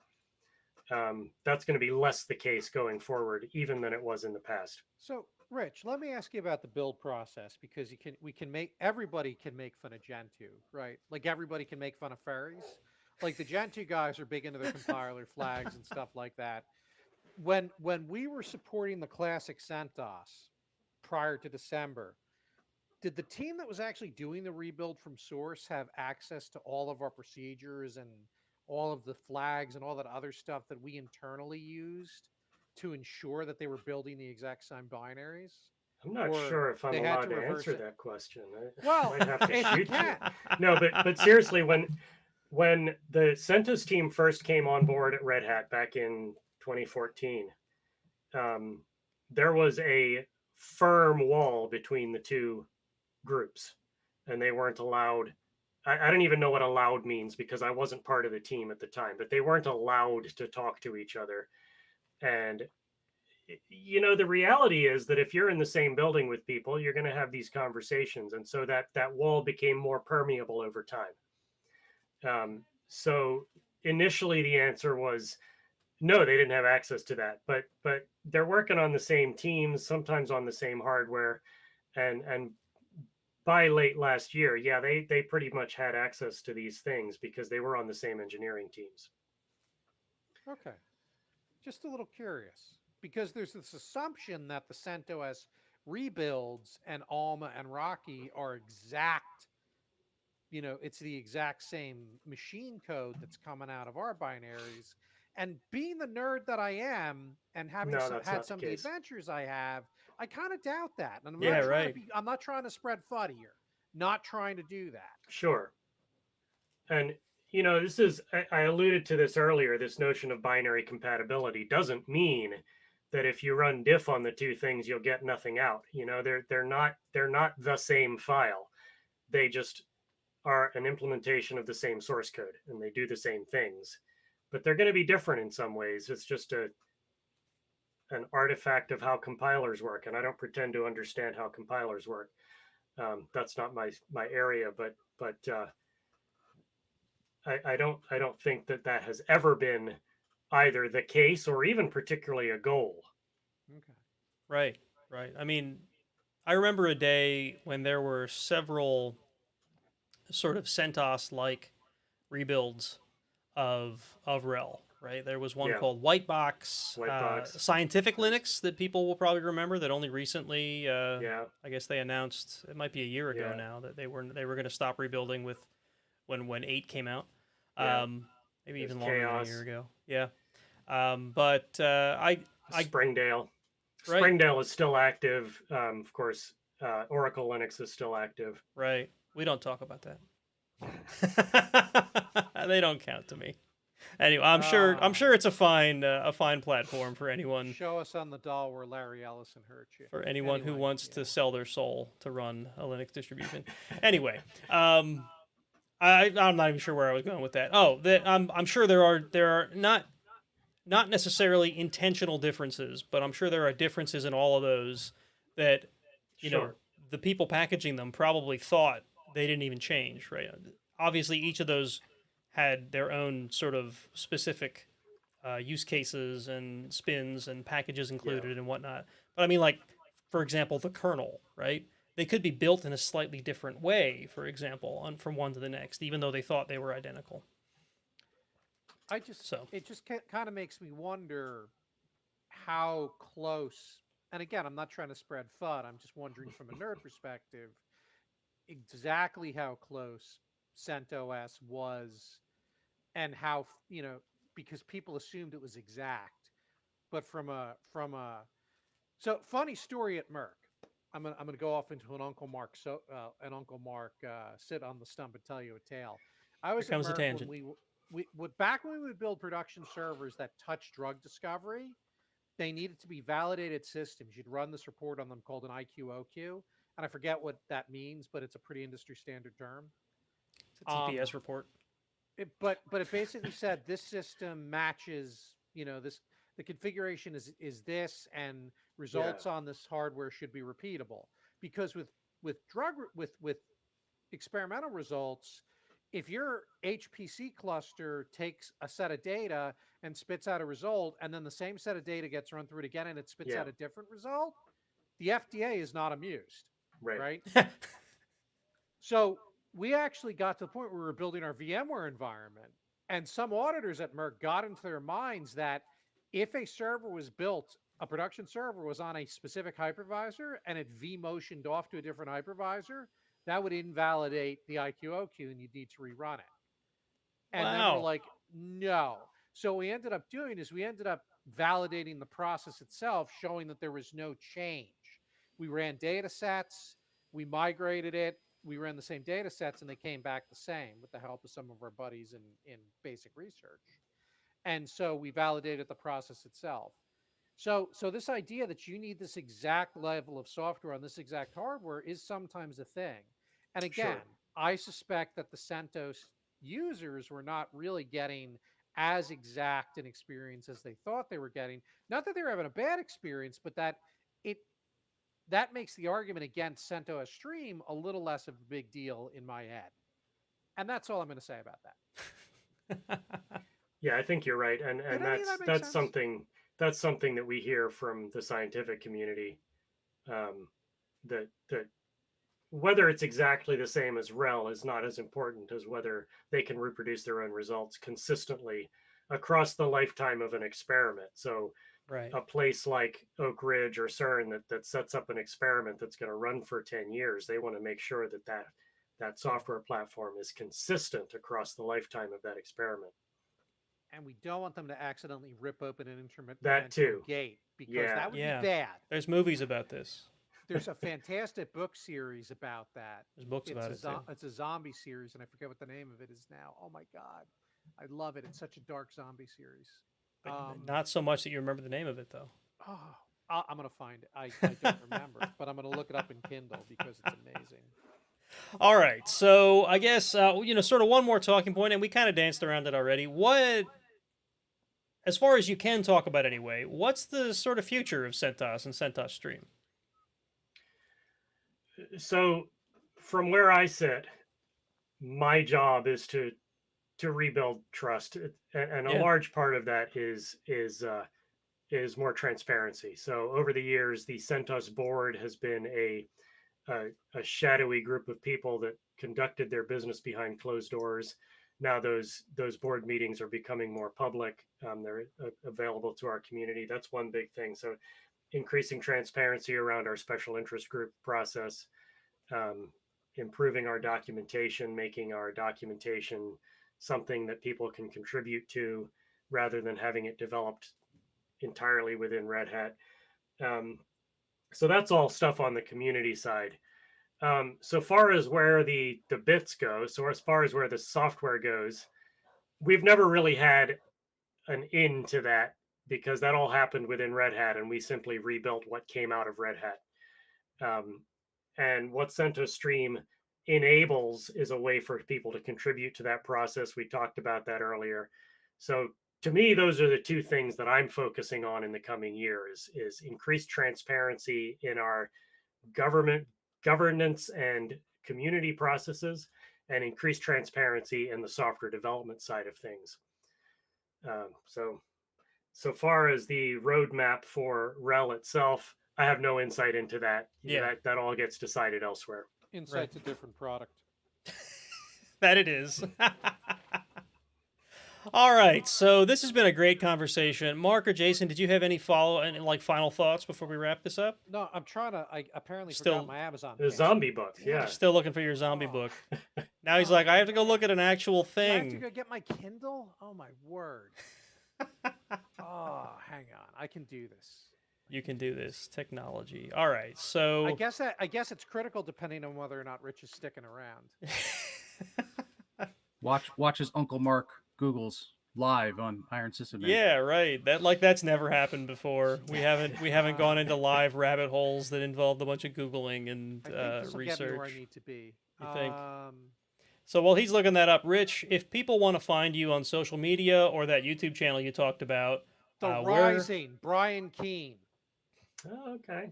that's going to be less the case going forward, even than it was in the past. So, Rich, let me ask you about the build process because everybody can make fun of Gentoo, right? Like everybody can make fun of fairies. Like the Gentoo guys are big into their compiler flags and stuff like that. When we were supporting the classic CentOS prior to December, did the team that was actually doing the rebuild from source have access to all of our procedures and all of the flags and all that other stuff that we internally used to ensure that they were building the exact same binaries? I'm not Or sure if I'm they had allowed to to reverse answer it? that question. I Well, might have to if you shoot you. can. No, but seriously, when the CentOS team first came on board at Red Hat back in 2014, there was a firm wall between the two groups, and they weren't allowed. I don't even know what allowed means because I wasn't part of the team at the time, but they weren't allowed to talk to each other. And the reality is that if you're in the same building with people, you're going to have these conversations, and so that wall became more permeable over time. So initially, the answer was no, they didn't have access to that, but they're working on the same teams, sometimes on the same hardware, and by late last year, yeah, they pretty much had access to these things because they were on the same engineering teams. Okay. Just a little curious because there's this assumption that the CentOS rebuilds and Alma and Rocky are exact, it's the exact same machine code that's coming out of our binaries. And being the nerd that I am and having No, that's had not the some of the case. adventures I have, I kind of doubt that. And Yeah, right. I'm not trying to spread FUD here. Not trying to do that. Sure. And this is I alluded to this earlier. This notion of binary compatibility doesn't mean that if you run diff on the two things, you'll get nothing out. They're not the same file. They just are an implementation of the same source code, and they do the same things, but they're going to be different in some ways. It's just an artifact of how compilers work, and I don't pretend to understand how compilers work. That's not my area, but I don't think that has ever been either the case or even particularly a goal. Okay. Right. I mean, I remember a day when there were several sort of CentOS-like rebuilds of RHEL. Right. There was one called Whitebox, Scientific Linux that people will probably remember. That only recently, I guess they announced it might be a year ago now that they were going to stop rebuilding with when 8 came out. Maybe even longer than a year ago. Yeah. But Springdale. Right. Springdale is still active. Of course, Oracle Linux is still active. Right. We don't talk about that. They don't count to me. Anyway, I'm sure it's a fine platform for anyone. Show us on the doll where Larry Ellison hurt you. For anyone who wants to sell their soul to run a Linux distribution. Anyway, I'm not even sure where I was going with that. Oh, I'm sure there are not necessarily intentional differences, but I'm sure there are differences in all of those that Sure. the people packaging them probably thought they didn't even change, right? Obviously, each of those had their own sort of specific use cases and spins and packages included and whatnot. But I mean, like, for example, the kernel, right? They could be built in a slightly different way, for example, from one to the next, even though they thought they were identical. So It just kind of makes me wonder how close. And again, I'm not trying to spread FUD. I'm just wondering from a nerd perspective exactly how close CentOS was, and how because people assumed it was exact, but so funny story at Merck. I'm gonna go off into an Uncle Marc sit on the stump and tell you a tale. I was here at comes the Merck tangent. when back when we would build production servers that touch drug discovery. They needed to be validated systems. You'd run this report on them called an IQOQ, and I forget what that means, but it's a pretty industry standard term. It's a TPS report. But it basically said this system matches, this, the configuration is this, and results on this hardware should be repeatable. Because with experimental results, if your HPC cluster takes a set of data and spits out a result, and then the same set of data gets run through it again and it spits out a different result, the FDA is not amused, right? So we actually got to the point where we were building our VMware environment, and some auditors at Merck got into their minds that if a server was built, a production server was on a specific hypervisor and it vMotioned off to a different hypervisor, that would invalidate the IQOQ and you'd need to rerun it. And then we're like, no. So what we ended up doing is we ended up validating the process itself, showing that there was no change. We ran data sets, we migrated it, we ran the same data sets, and they came back the same with the help of some of our buddies in basic research. And so we validated the process itself. So this idea that you need this exact level of software on this exact hardware is sometimes a thing. And again, I suspect that the CentOS users were not really getting as exact an experience as they thought they were getting. Not that they were having a bad experience, but that makes the argument against CentOS Stream a little less of a big deal in my head. And that's all I'm going to say about that. Yeah, I think you're right, and that's something that we hear from the scientific community, that whether it's exactly the same as RHEL is not as important as whether they can reproduce their own results consistently across the lifetime of an experiment. So a place like Oak Ridge or CERN that sets up an experiment that's going to run for 10 years, they want to make sure that software platform is consistent across the lifetime of that experiment. And we don't want them to accidentally rip open an intermittent gate, because that would be bad. There's movies about this. There's a fantastic book series about that. There's books about it too. It's a zombie series, and I forget what the name of it is now. Oh my god, I love it. It's such a dark zombie series. Not so much that you remember the name of it, though. Oh, I'm gonna find it. I don't remember, but I'm gonna look it up in Kindle because it's amazing. All right, so I guess sort of one more talking point, and we kind of danced around it already. What, as far as you can talk about anyway, what's the sort of future of CentOS and CentOS Stream? So, from where I sit, my job is to rebuild trust, and a large part of that is more transparency. So, over the years, the CentOS board has been a shadowy group of people that conducted their business behind closed doors. Now those board meetings are becoming more public. They're available to our community. That's one big thing. So increasing transparency around our special interest group process, improving our documentation, making our documentation something that people can contribute to rather than having it developed entirely within Red Hat. So that's all stuff on the community side. So far as where the bits go, so as far as where the software goes, we've never really had an end to that, because that all happened within Red Hat, and we simply rebuilt what came out of Red Hat. And what CentOS Stream enables is a way for people to contribute to that process. We talked about that earlier. So to me, those are the two things that I'm focusing on in the coming years: is increased transparency in our governance and community processes, and increased transparency in the software development side of things. So far as the roadmap for RHEL itself, I have no insight into that. Yeah. That all gets decided elsewhere. Insight's a different product. That it is. All right, so this has been a great conversation. Marc or Jason, did you have any final thoughts before we wrap this up? No, I'm trying to. I apparently Still- forgot my Amazon. The page. zombie book, yeah. Still looking for your zombie Oh. book. Now he's like, I have to go look at an actual Do I have to thing. go get my Kindle? Oh my word! Oh, hang on. I can do this. You can do this. Technology. All right, so I guess it's critical depending on whether or not Rich is sticking around. Watch as Uncle Marc Googles live on Iron Sysadmin. yeah, right. That's never happened before. We haven't gone into live rabbit holes that involved a bunch of googling and I think this will get me where I research. need to be. You think? So while he's looking that up, Rich, if people want to find you on social media or that YouTube channel you talked about, The where- Rising, Brian Keene. Oh, okay.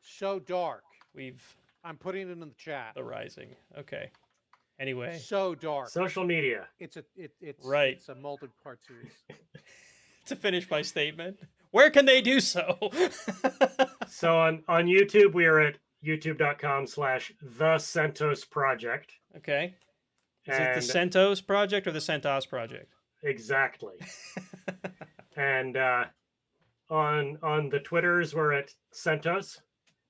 So dark. we've I'm putting it in the chat. the rising. Okay. Anyway, So dark. Social media. It's Right. It's a multi-part series. to finish my statement, where can they do so? So on YouTube, we are at youtube.com/the CentOS project. Okay. Is And it the CentOS project or the Centahs project? exactly. And on the Twitters, we're at CentOS,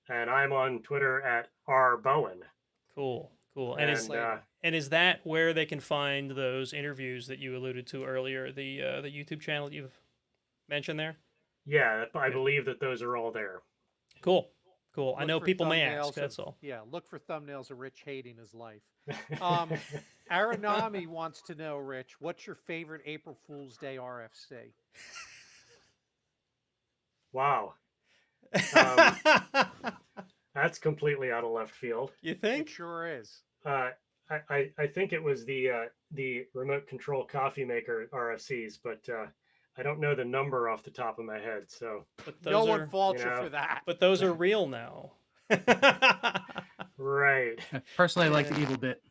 and I'm on Twitter at rbowen. Cool. And And is that where they can find those interviews that you alluded to earlier, the YouTube channel that you've mentioned there? yeah, I believe that those are all there. Cool. I Look know for people may thumbnails ask, that's of- all. Yeah, look for thumbnails of Rich hating his life. Arinomi wants to know, Rich, what's your favorite April Fool's Day RFC? Wow, that's completely out of left field. You It think? sure is. I think it was the remote control coffee maker RFCs, but I don't know the number off the top of my head. So But No those one are faults you you know, for that. but those are real now. right. Personally, I like the Evil Bit.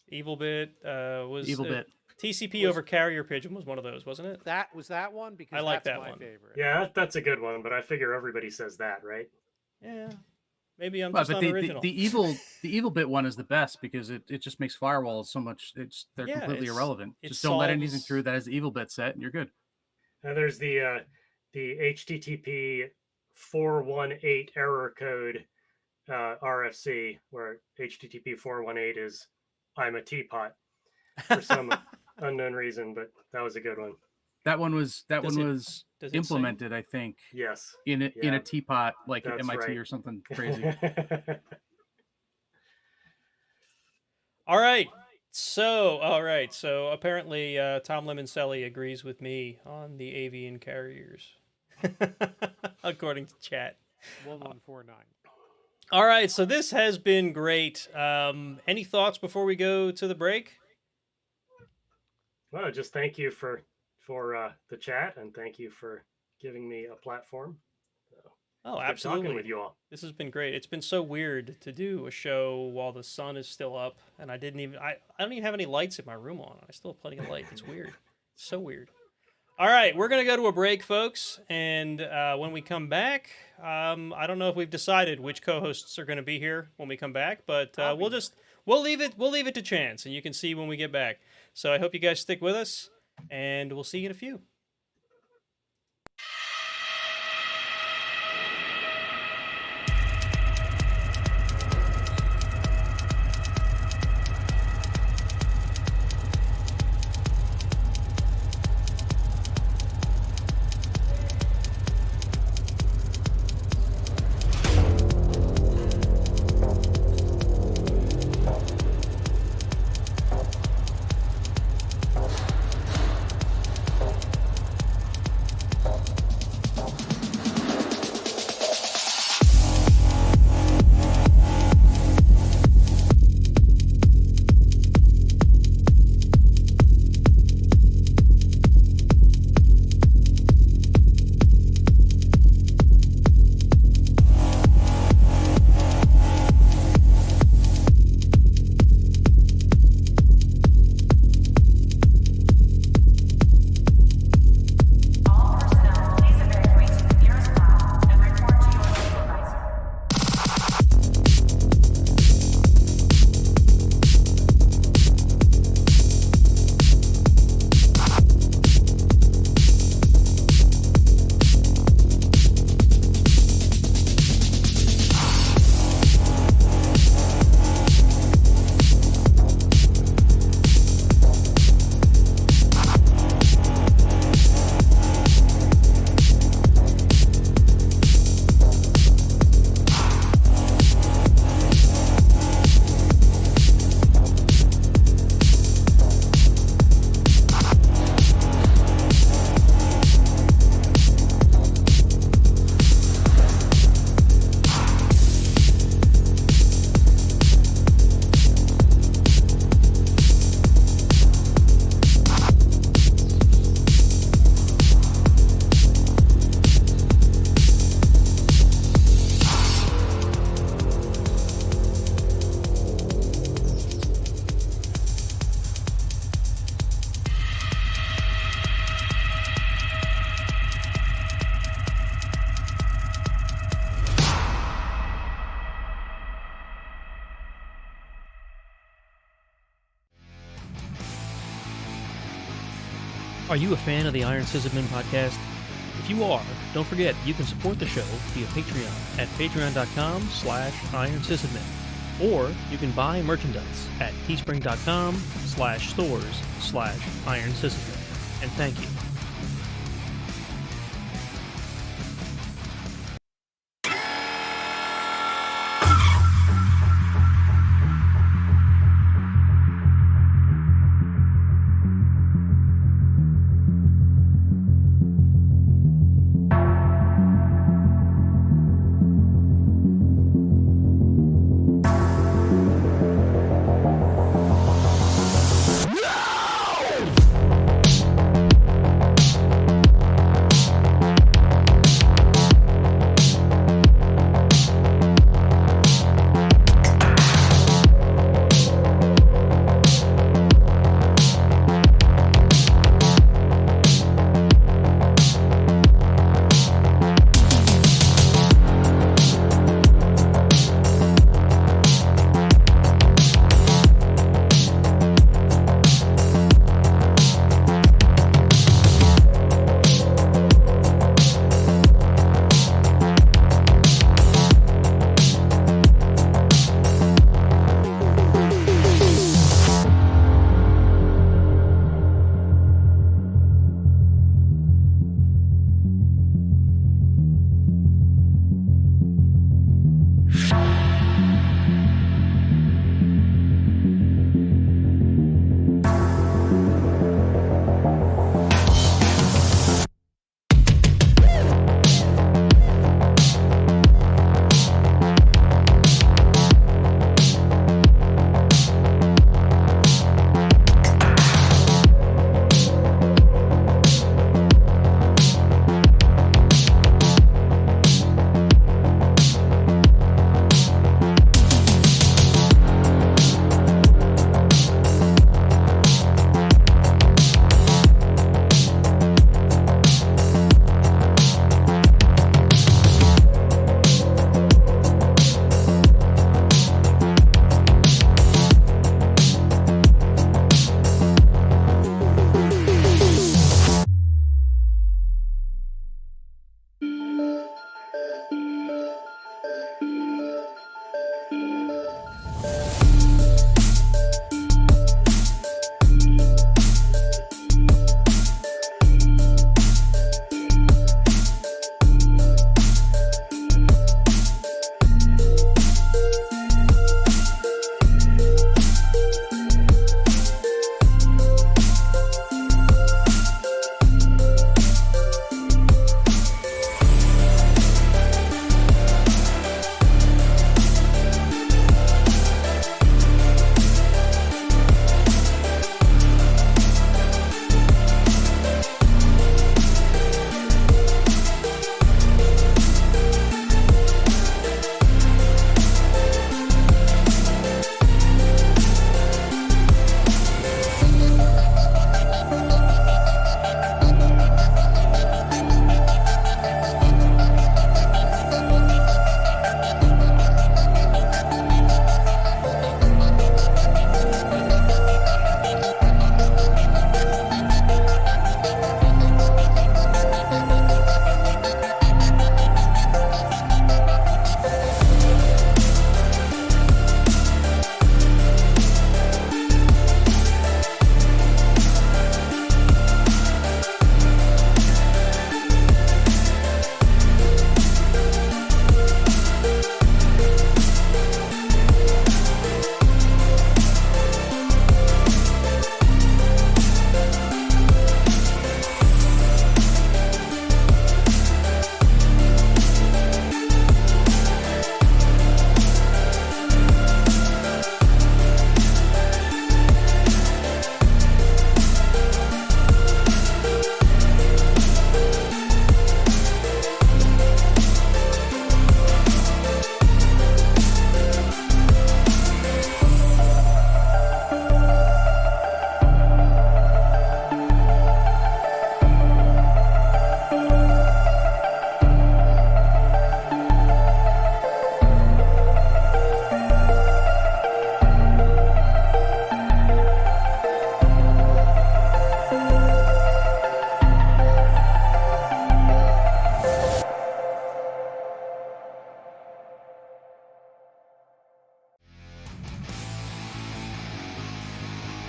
Evil Bit was Evil Bit. TCP over Carrier Pigeon was one of those, wasn't it? That was that one because I like that's that my one. favorite. Yeah, that's a good one, but I figure everybody says that, right? Yeah. Maybe I'm Well, just but unoriginal. the evil bit one is the best because it just makes firewalls so much. They're Yeah, completely it's- irrelevant. it Just don't let anything solves- through that has the evil bit set, and you're good. And there's the HTTP 418 error code RFC, where HTTP 418 is "I'm a teapot" for some unknown reason, but that was a good one. That one was Does it- was does it implemented, I think, Yes. in a Yeah. teapot like at That's MIT right. or something crazy. All right. So apparently Tom Lemoncelli agrees with me on the avian carriers, according to chat. 1149. All right. So this has been great. Any thoughts before we go to the break? Well, just thank you for the chat, and thank you for giving me a platform. Oh, Good absolutely. talking with you all. This has been great. It's been so weird to do a show while the sun is still up, and I don't even have any lights in my room on. I still have plenty of light. It's weird. It's so weird. All right, we're gonna go to a break, folks, and when we come back, I don't know if we've decided which co-hosts are going to be here when we come back, but we'll leave it to chance, and you can see when we get back. So I hope you guys stick with us, and we'll see you in a few. Are you a fan of the Iron Sysadmin podcast? If you are, don't forget you can support the show via Patreon at patreon.com/ironsysadmin. Or you can buy merchandise at teespring.com/stores/ironsysadmin. And thank you.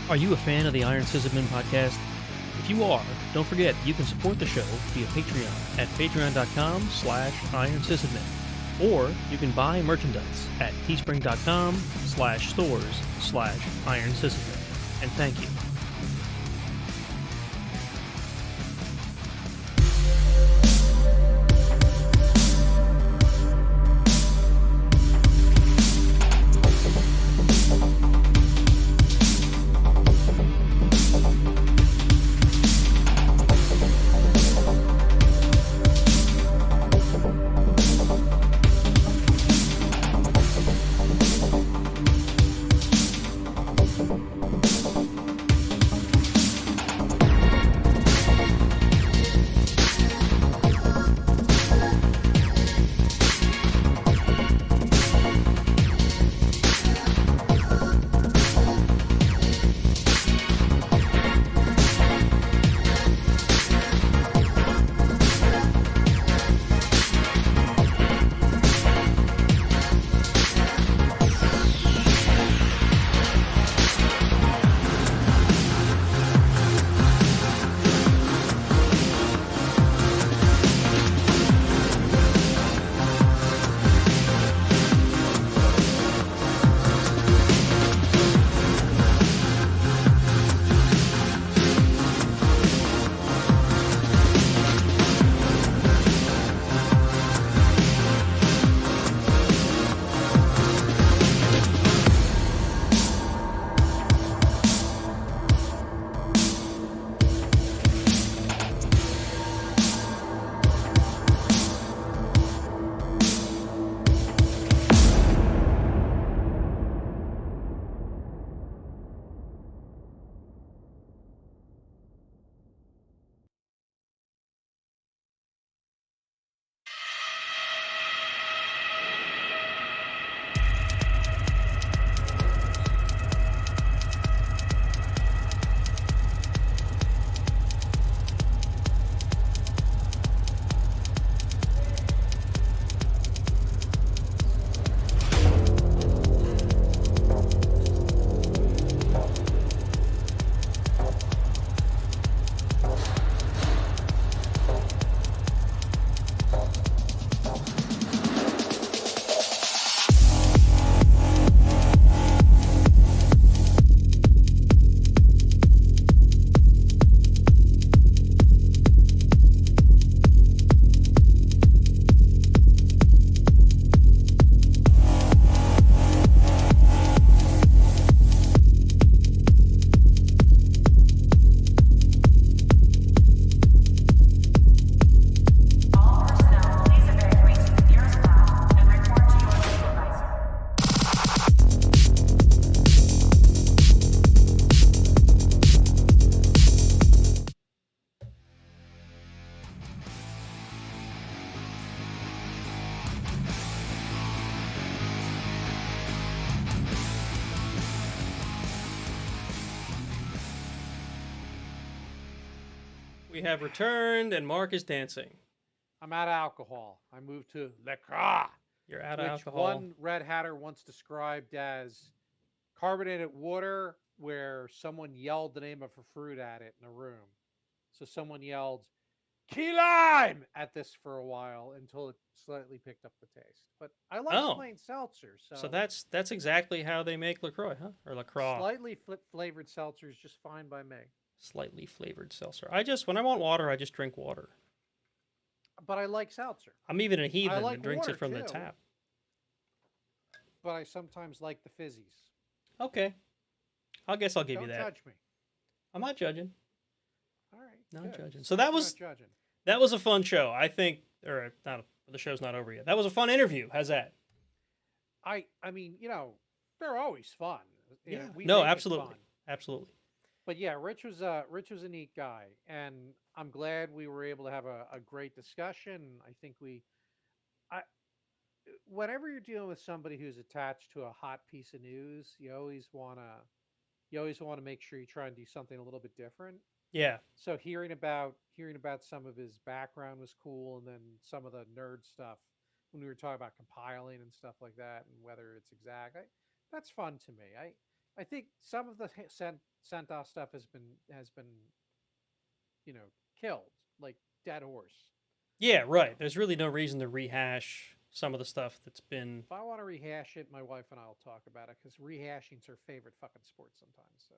Are you a fan of the Iron Sysadmin podcast? If you are, don't forget you can support the show via Patreon at patreon.com/ironsysadmin. Or you can buy merchandise at teespring.com/stores/ironsysadmin. And thank you. We have returned, and Marc is dancing. I'm out of alcohol. I moved to liquor, You're out of which alcohol. one Red Hatter once described as carbonated water where someone yelled the name of a fruit at it in a room. So someone yelled, key lime at this for a while until it slightly picked up the taste. But I like Oh. plain seltzer. So that's exactly how they make LaCroix, huh? Or LaCroix. Slightly flavored seltzer is just fine by me. Slightly flavored seltzer. When I want water, I just drink water. But I like seltzer. I'm even a heathen like that drinks water, it from the too. tap. But I sometimes like the fizzies. Okay. I guess I'll give Don't you that. judge me. I'm not judging. All right. Not good. judging. So that was Not judging. that was a fun show. I think, or not. The show's not over yet. That was a fun interview. How's that? I mean, they're always fun. Yeah. We No, make it absolutely, fun. absolutely. But yeah, Rich was a neat guy, and I'm glad we were able to have a great discussion. I think whenever you're dealing with somebody who's attached to a hot piece of news, you always wanna make sure you try and do something a little bit different. Yeah. So hearing about some of his background was cool, and then some of the nerd stuff when we were talking about compiling and stuff like that, and whether it's exact, that's fun to me. I think some of the Centahs stuff has been killed, like dead horse. Yeah, right. There's really no reason to rehash some of the stuff that's been. If I want to rehash it, my wife and I will talk about it because rehashing's her favorite fucking sport sometimes. So.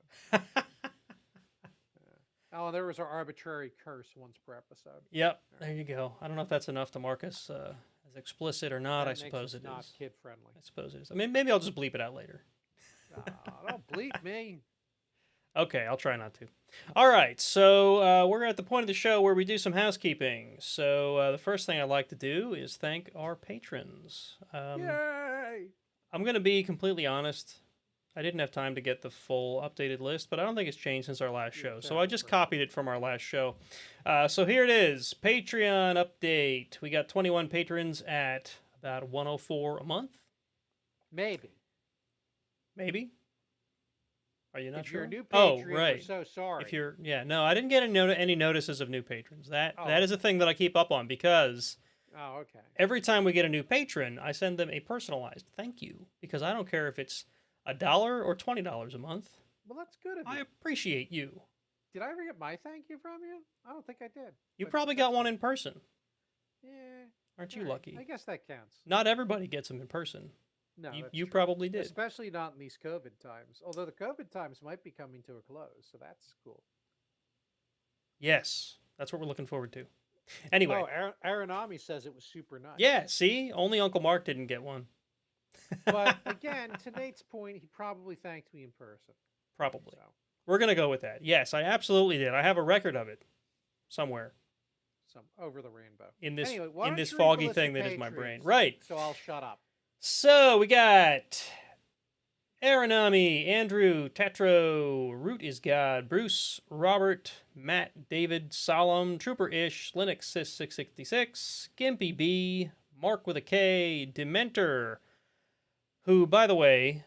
Oh, there was our arbitrary curse once per episode. Yep, there you go. I don't know if that's enough to mark us as explicit or not. That I suppose it not is. kid friendly. I suppose it is. I mean, maybe I'll just bleep it out later. Don't bleep me. Okay, I'll try not to. All right, so we're at the point of the show where we do some housekeeping. So the first thing I'd like to do is thank our patrons. Yay! I'm going to be completely honest. I didn't have time to get the full updated list, but I don't think it's changed since our last show. So I just copied it from our last show. So here it is. Patreon update. We got 21 patrons at about 104 a month. Maybe. Maybe? Are you not if sure? you're a new patron, oh, right. we're so sorry. If you're, no, I didn't get any notices of new patrons. That is a thing that I keep up on because okay. every time we get a new patron, I send them a personalized thank you because I don't care if it's $1 or $20 a month. Well, that's good of you. I appreciate you. Did I ever get my thank you from you? I don't think I did. You probably got one in person. Yeah. Aren't you lucky? I guess that counts. Not everybody gets them in person. No, you true. probably did. Especially not in these COVID times. Although the COVID times might be coming to a close, so that's cool. Yes, that's what we're looking forward to. Anyway. Oh, Arinomi says it was super nice. Yeah, see? Only Uncle Marc didn't get one. But again, to Nate's point, he probably thanked me in person. Probably. So. We're going to go with that. Yes, I absolutely did. I have a record of it somewhere. Some over the rainbow. In this anyway, in this foggy thing that is my brain. Right. So I'll shut up. So we got Arinomi, Andrew, Tatro, rootisgod, Bruce, Robert, Matt, David, Solemn, Trooper-ish, Linux Sys 666, gimpyb, Marc with a K, DeMentor, who, by the way,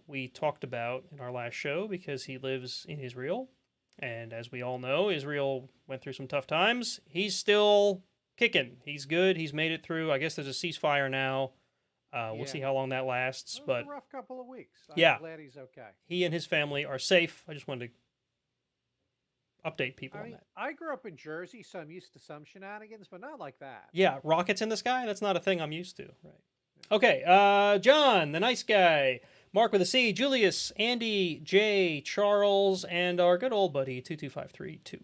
we talked about in our last show because he lives in Israel. And as we all know, Israel went through some tough times. He's still kicking. He's good. He's made it through. I guess there's a ceasefire now. We'll see how long that lasts. It was but a rough couple of weeks. I'm glad he's okay. He and his family are safe. I just wanted to update people on that. I grew up in Jersey, so I'm used to some shenanigans, but not like that. Yeah, rockets in the sky? That's not a thing I'm used to. Right. Okay, John, the nice guy, Marc with a C, Julius, Andi, Jay, Charles, and our good old buddy, 22532.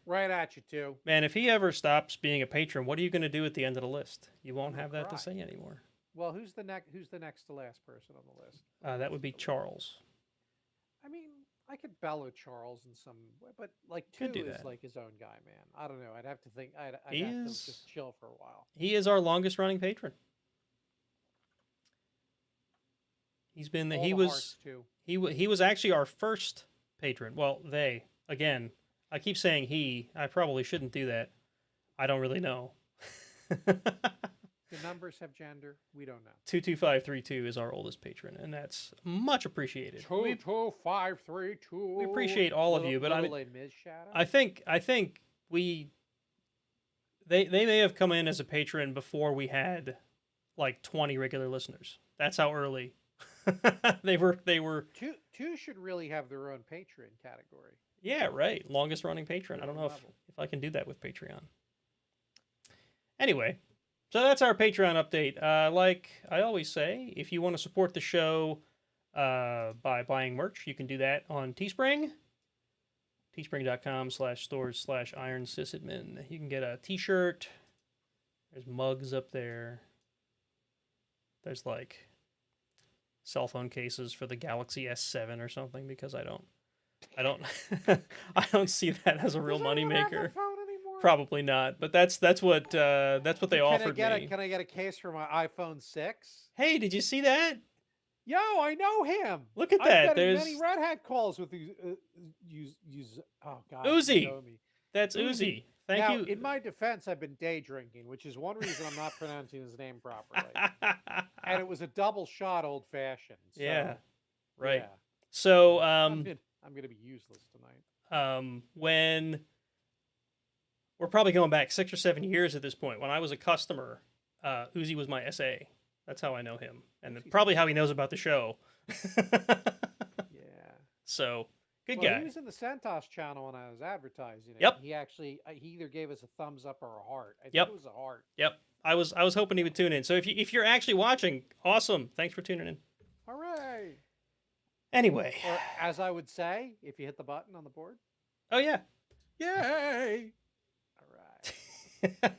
Right at you, too. Man, if he ever stops being a patron, what are you going to do at the end of the list? You won't have that to say anymore. Well, who's the next to last person on the list? That would be Charles. I mean, I could bellow Charles in some way, but like two is like his own guy, man. I don't know. I'd have to think. I'd have to just chill for a while. He is our longest running patron. He's been the, he was actually our first patron. Well, again. I keep saying he. I probably shouldn't do that. I don't really know. The numbers have gender. We don't know. 22532 is our oldest patron, and that's much appreciated. 22532. We appreciate all of you, but I think they may have come in as a patron before we had like 20 regular listeners. That's how early they were. Two should really have their own Patreon category. Yeah, right. Longest running patron. I don't know if I can do that with Patreon. Anyway, so that's our Patreon update. Like I always say, if you want to support the show by buying merch, you can do that on Teespring. Teespring.com/stores/ironsysadmin. You can get a t-shirt. There's mugs up there. There's like cell phone cases for the Galaxy S7 or something because I don't I don't see that as a real moneymaker. Probably not, but that's what they offered me. Can I get a case for my iPhone 6? Hey, did you see that? Yo, I know him. Look at that. I've There's many Red Hat calls with these. Oh God, Uzi. That's Uzi. Thank you. In my defense, I've been day drinking, which is one reason I'm not pronouncing his name properly. And it was a double shot, old fashioned. So, yeah, right. Yeah. So I'm gonna be useless tonight. When we're probably going back 6 or 7 years at this point, when I was a customer, Uzi was my SA. That's how I know him, and Who's he? probably how he knows about the show. Yeah. So good Well, guy. he was in the CentOS channel when I was advertising it. Yep. He actually he either gave us a thumbs up or a heart. I think Yep. it was a heart. Yep. I was hoping he would tune in. So if you're actually watching, awesome. Thanks for tuning in. Hooray! Anyway. Or as I would say, if you hit the button on the board. Oh yeah. Yay! All right.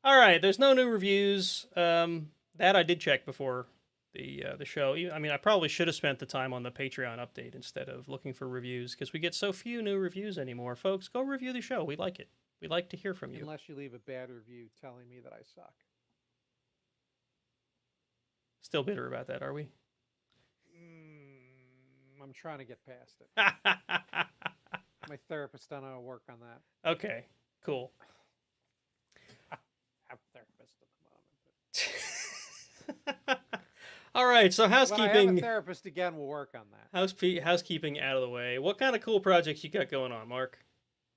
All right. There's no new reviews. That I did check before the show. I mean, I probably should have spent the time on the Patreon update instead of looking for reviews because we get so few new reviews anymore. Folks, go review the show. We like it. We like to hear from you. Unless you leave a bad review telling me that I suck. Still bitter about that, are we? I'm trying to get past it. My therapist done a work on that. Okay, cool. I have a therapist at the moment. All right, so When I have housekeeping. a therapist again, we'll work on that. Housekeeping out of the way. What kind of cool projects you got going on, Marc?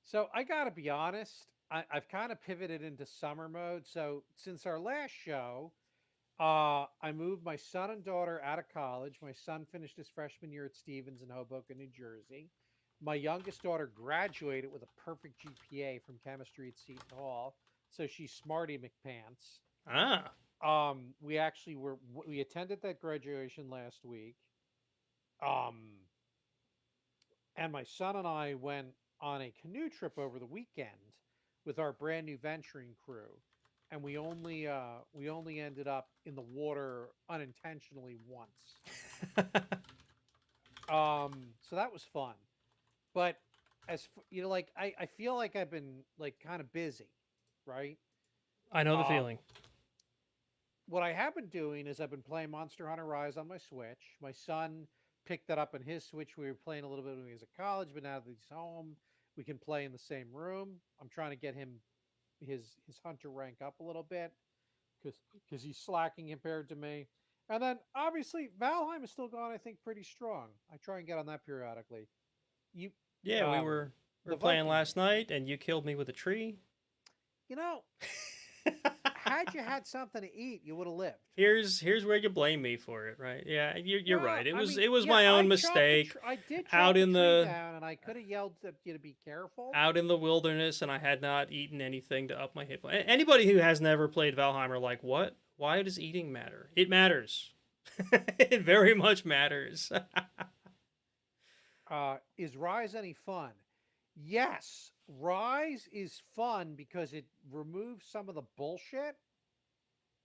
So I got to be honest, I've kind of pivoted into summer mode. So since our last show, I moved my son and daughter out of college. My son finished his freshman year at Stevens in Hoboken, New Jersey. My youngest daughter graduated with a perfect GPA from chemistry at Seton Hall. So she's Smarty McPants. Ah, We attended that graduation last week. And my son and I went on a canoe trip over the weekend with our brand new venturing crew, and we only ended up in the water unintentionally once. So that was fun. But like I feel like I've been like kind of busy, right? I know the feeling. What I have been doing is I've been playing Monster Hunter Rise on my Switch. My son picked that up on his Switch. We were playing a little bit when he was at college, but now that he's home, we can play in the same room. I'm trying to get him his hunter rank up a little bit because he's slacking compared to me. And then obviously Valheim is still going, I think, pretty strong. I try and get on that periodically. Yeah, we were playing Viking last game. night, and you killed me with a tree. You know, had you had something to eat, you would have lived. Here's where you blame me for it, right? Yeah, you're Well, right. It I was mean, my yeah, own I chopped the mistake. I did chop Out the in tree the- down, and I could have yelled at you to be careful. Out in the wilderness, and I had not eaten anything to up my hit point. Anybody who has never played Valheim are like, what? Why does eating matter? It matters. It very much matters. Is Rise any fun? Yes, Rise is fun because it removes some of the bullshit.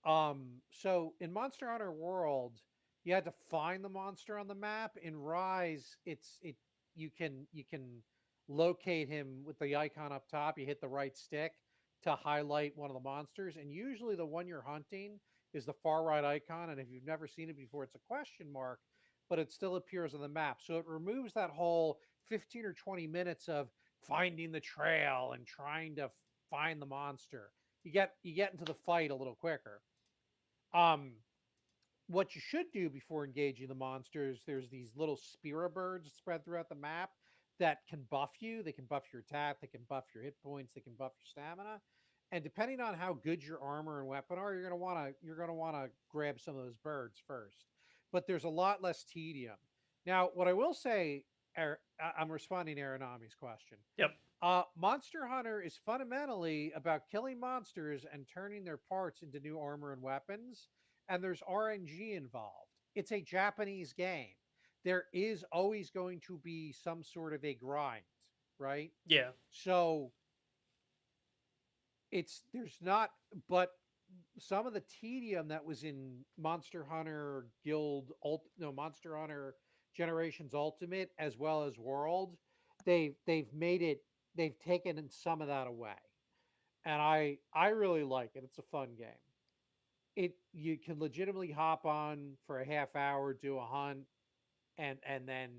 So in Monster Hunter World, you had to find the monster on the map. In Rise, you can locate him with the icon up top. You hit the right stick to highlight one of the monsters, and usually the one you're hunting is the far right icon. And if you've never seen it before, it's a question mark, but it still appears on the map. So it removes that whole 15 or 20 minutes of finding the trail and trying to find the monster. You get into the fight a little quicker. What you should do before engaging the monsters, there's these little Spira birds spread throughout the map that can buff you. They can buff your attack, they can buff your hit points, they can buff your stamina. And depending on how good your armor and weapon are, you're gonna wanna grab some of those birds first. But there's a lot less tedium. Now, what I will say, I'm responding to Arinomi's question. Yep. Monster Hunter is fundamentally about killing monsters and turning their parts into new armor and weapons, and there's RNG involved. It's a Japanese game. There is always going to be some sort of a grind, right? Yeah. So there's not, but some of the tedium that was in Monster Hunter Monster Hunter Generations Ultimate as well as World, they've taken some of that away, and I really like it. It's a fun game. You can legitimately hop on for a half hour, do a hunt, and then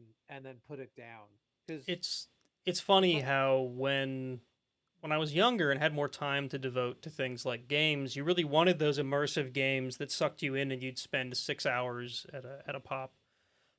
put it down because it's funny how when I was younger and had more time to devote to things like games, you really wanted those immersive games that sucked you in and you'd spend 6 hours at a pop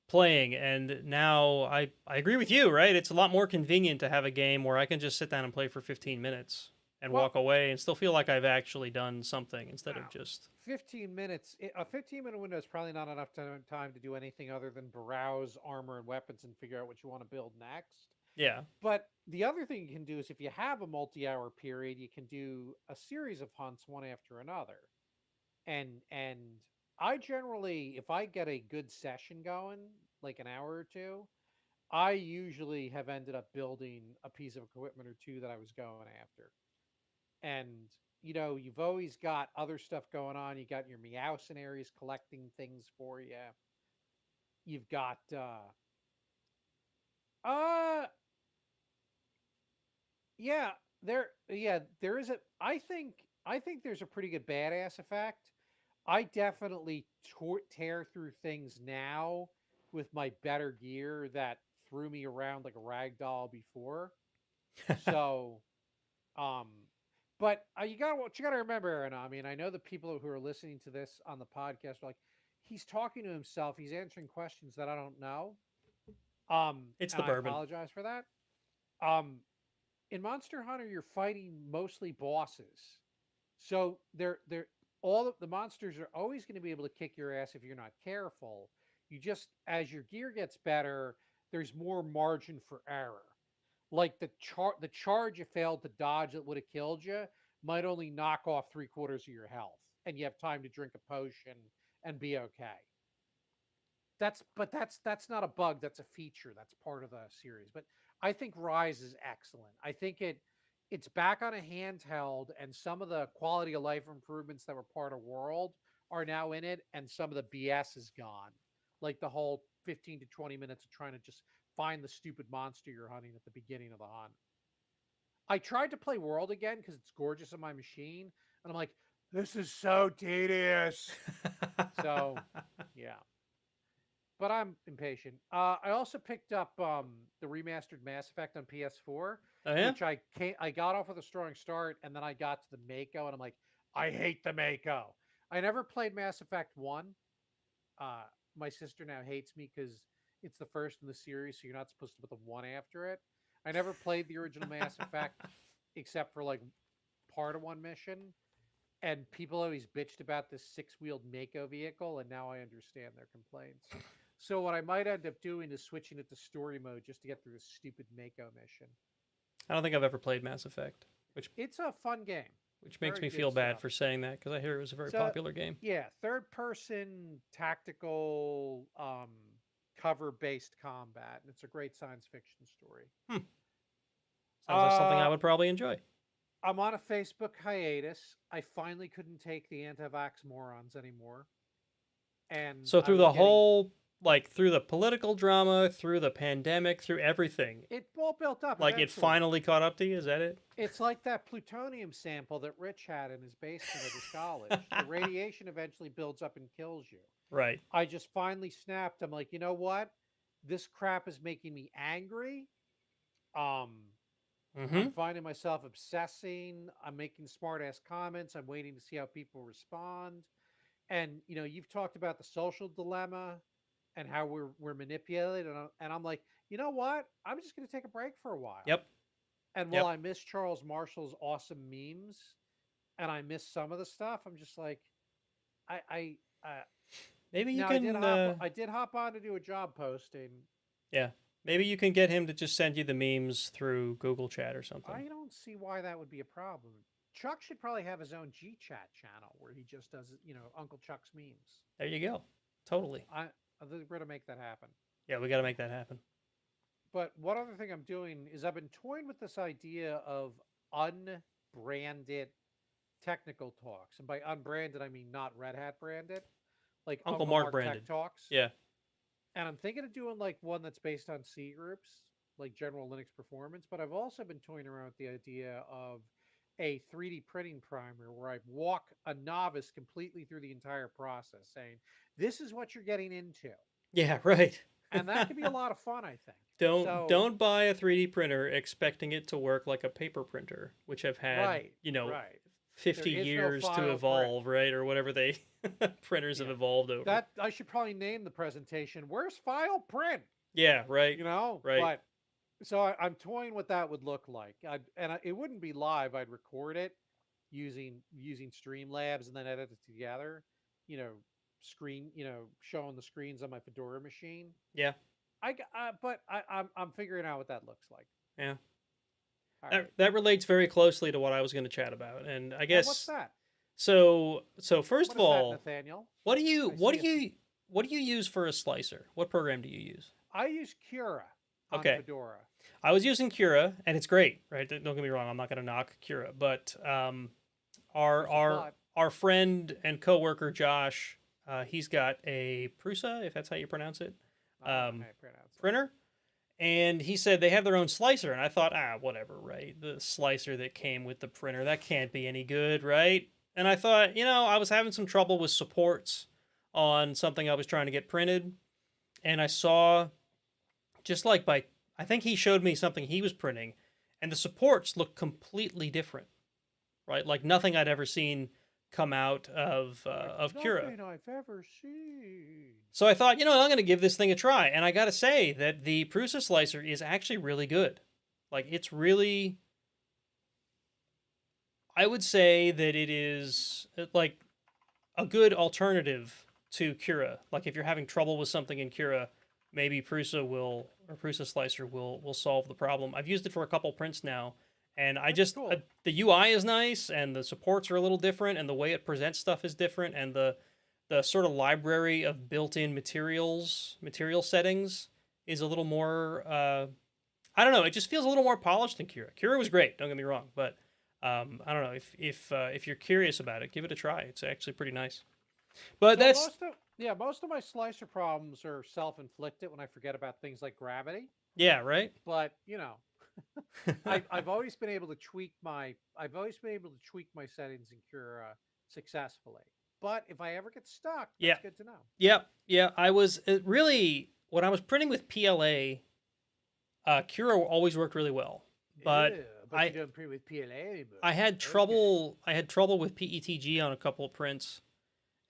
playing. And now I agree with you, right? It's a lot more convenient to have a game where I can just sit down and play for 15 minutes and Well, walk away and still feel like I've actually done something instead of wow, just 15 minutes. A 15-minute window is probably not enough time to do anything other than browse armor and weapons and figure out what you want to build next. yeah. But the other thing you can do is if you have a multi-hour period, you can do a series of hunts one after another. And I generally, if I get a good session going, like an hour or two, I usually have ended up building a piece of equipment or two that I was going after. And you've always got other stuff going on. You got your Meowson areas collecting things for you. You've got uh yeah, there is a I think there's a pretty good badass effect. I definitely tear through things now with my better gear that threw me around like a rag doll before. So, um, but what you got to remember, and I mean, I know the people who are listening to this on the podcast are like, he's talking to himself, he's answering questions that I don't know. It's And the I bourbon. apologize for that. Um, in Monster Hunter, you're fighting mostly bosses, so they're all of the monsters are always going to be able to kick your ass if you're not careful. You just as your gear gets better, there's more margin for error. Like the charge you failed to dodge that would have killed you might only knock off 3/4 of your health, and you have time to drink a potion and be okay. That's not a bug, that's a feature, that's part of the series. But I think Rise is excellent. I think it's back on a handheld, and some of the quality of life improvements that were part of World are now in it, and some of the BS is gone. Like the whole 15 to 20 minutes of trying to just find the stupid monster you're hunting at the beginning of the hunt. I tried to play World again because it's gorgeous on my machine, and I'm like, this is so tedious. So yeah, but I'm impatient. I also picked up the remastered Mass Effect on PS4, Oh yeah. which I got off with a strong start, and then I got to the Mako, and I'm like, I hate the Mako. I never played Mass Effect 1. Uh, my sister now hates me because it's the first in the series, so you're not supposed to put the one after it. I never played the original Mass Effect except for like part of one mission, and people always bitched about this six-wheeled Mako vehicle, and now I understand their complaints. So what I might end up doing is switching it to story mode just to get through this stupid Mako mission. I don't think I've ever played Mass Effect, which It's a fun game. makes Very me good feel bad stuff. for saying that because I hear it was a very So popular game. yeah, third-person tactical cover-based combat, and it's a great science fiction story. Sounds like something I Uh, would probably enjoy. I'm on a Facebook hiatus. I finally couldn't take the anti-vax morons anymore, and So I through was the getting whole, like through the political drama, through the pandemic, through everything, it all built up like it eventually. finally caught up to you. Is that it? It's like that plutonium sample that Rich had in his basement of his college. The radiation eventually builds up and kills you. Right. I just finally snapped. I'm like, you know what? This crap is making me angry. Um, Mm-hmm. I'm finding myself obsessing. I'm making smart ass comments. I'm waiting to see how people respond. And you've talked about the social dilemma and how we're manipulated. And I'm like, you know what? I'm just going to take a break for a while. Yep. And while I miss Charles Marshall's awesome memes, and I miss some of the stuff, I'm just like, I Maybe you now can. I did hop on to do a job posting. Yeah. Maybe you can get him to just send you the memes through Google Chat or something. I don't see why that would be a problem. Chuck should probably have his own G Chat channel where he just does, Uncle Chuck's memes. There you go. Totally. I think we're to make that happen. Yeah, we got to make that happen. But one other thing I'm doing is I've been toying with this idea of unbranded technical talks, and by unbranded I mean not Red Hat branded, like Uncle Marc Marc branded Tech Talks. Yeah. And I'm thinking of doing like one that's based on C groups, like General Linux Performance. But I've also been toying around with the idea of a 3D printing primer where I walk a novice completely through the entire process, saying, "This is what you're getting into." Yeah. Right. And that could be a lot of fun, I think. Don't buy a 3D printer expecting it to work like a paper printer, which have had Right. 50 There is no years to final print. evolve, right? Or whatever they printers have evolved over. That I should probably name the presentation. Where's file print? Yeah, right. Right. So I'm toying what that would look like. It wouldn't be live. I'd record it using Streamlabs and then edit it together. You know, showing the screens on my Fedora machine. Yeah, I'm figuring out what that looks like. yeah. All That, right. that relates very closely to what I was going to chat about, and I And guess what's that? so. So first What of is that, all, Nathaniel? what do you I what see do you what do you use for a slicer? What program do you use? I use Cura on Okay. Fedora. I was using Cura, and it's great, right? Don't get me wrong. I'm not going to knock Cura, but our There's a our but. our friend and coworker Josh, he's got a Prusa, if that's how you pronounce it, I don't know um, how you pronounce it. printer, and he said they have their own slicer, and I thought, whatever, right? The slicer that came with the printer, that can't be any good, right? And I thought, I was having some trouble with supports on something I was trying to get printed, and I saw, just like I think he showed me something he was printing, and the supports looked completely different, right? Like nothing I'd ever seen come out of Cura. Nothing I've ever seen. So I thought, I'm going to give this thing a try, and I got to say that the Prusa slicer is actually really good. Like it's really, I would say that it is like a good alternative to Cura. Like if you're having trouble with something in Cura, maybe Prusa slicer will solve the problem. I've used it for a couple prints now, and That's cool. the UI is nice, and the supports are a little different, and the way it presents stuff is different, and the sort of library of built-in material settings is a little more. I don't know. It just feels a little more polished than Cura. Cura was great. Don't get me wrong, but I don't know if you're curious about it, give it a try. It's actually pretty nice. But So that's most of my slicer problems are self-inflicted when I forget about things like gravity. yeah, right. But I've always been able to tweak my settings in Cura successfully. But if I ever get stuck, that's Yeah. good to know. Yeah. I was really when I was printing with PLA, Cura always worked really well. But Ew, I- you don't print with PLA anymore. I had trouble. I had trouble with PETG on a couple of prints,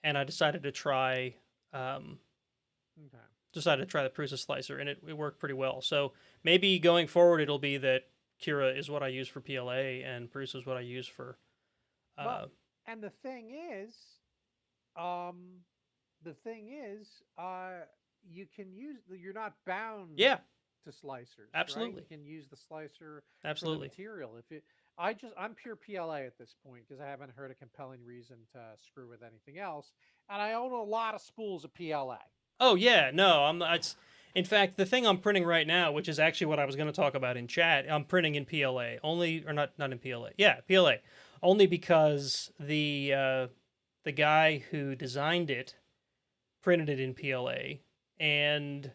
and I decided to try. Okay. Decided to try the Prusa slicer, and it worked pretty well. So maybe going forward, it'll be that Cura is what I use for PLA, and Prusa is what I use for. Well, and the thing is, you can use. You're not bound. Yeah, To slicers. Absolutely. Right? You can use the slicer absolutely. for the material. I'm pure PLA at this point because I haven't heard a compelling reason to screw with anything else, and I own a lot of spools of PLA. Oh yeah, no, I'm not. In fact, the thing I'm printing right now, which is actually what I was going to talk about in chat, I'm printing in PLA only, or not in PLA. Yeah, PLA, only because the guy who designed it printed it in PLA, and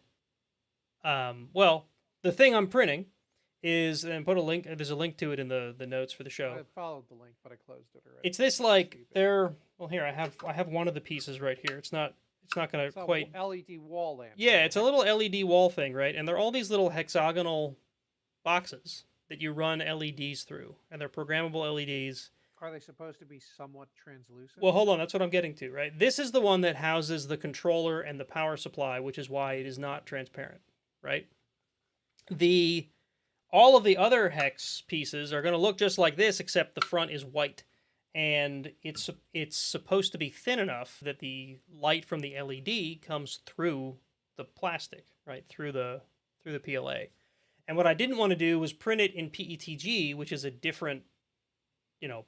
the thing I'm printing is, and put a link. There's a link to it in the notes for the show. I followed the link, but I closed it already. It's this like they're well here. I have one of the pieces right here. It's not gonna It's a quite. LED wall lamp. Yeah, it's a little LED wall thing, right? And they're all these little hexagonal boxes that you run LEDs through, and they're programmable LEDs. Are they supposed to be somewhat translucent? Well, hold on, that's what I'm getting to, right? This is the one that houses the controller and the power supply, which is why it is not transparent, right? All of the other hex pieces are going to look just like this, except the front is white, and it's supposed to be thin enough that the light from the LED comes through the plastic, right, through the PLA. And what I didn't want to do was print it in PETG, which is a different,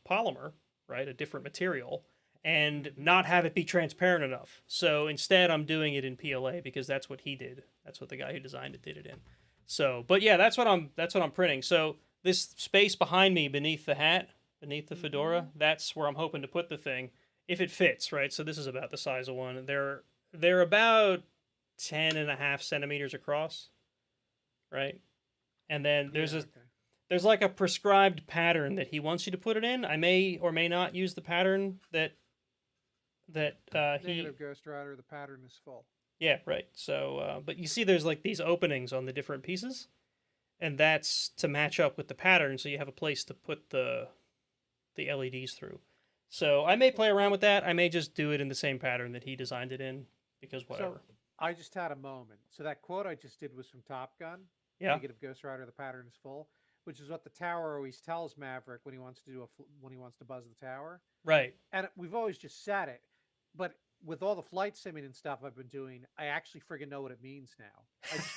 polymer, right, a different material, and not have it be transparent enough. So instead, I'm doing it in PLA because that's what he did. That's what the guy who designed it did it in. So, but yeah, that's what I'm printing. So this space behind me, beneath the hat, beneath the fedora, that's where I'm hoping to put the thing, if it fits, right? So this is about the size of one. They're about 10.5 centimeters across, right? And then there's like a prescribed pattern that he wants you to put it in. I may or may not use the pattern that he. Negative Ghost Rider. The pattern is full. Yeah, right. So, but you see, there's like these openings on the different pieces, and that's to match up with the pattern, so you have a place to put the LEDs through. So I may play around with that. I may just do it in the same pattern that he designed it in, because whatever. So I just had a moment. So that quote I just did was from Top Gun. Yeah. Negative Ghost Rider, the pattern is full, which is what the tower always tells Maverick when he wants to when he wants to buzz the tower. Right. And we've always just said it, but with all the flight simming and stuff I've been doing, I actually friggin' know what it means now.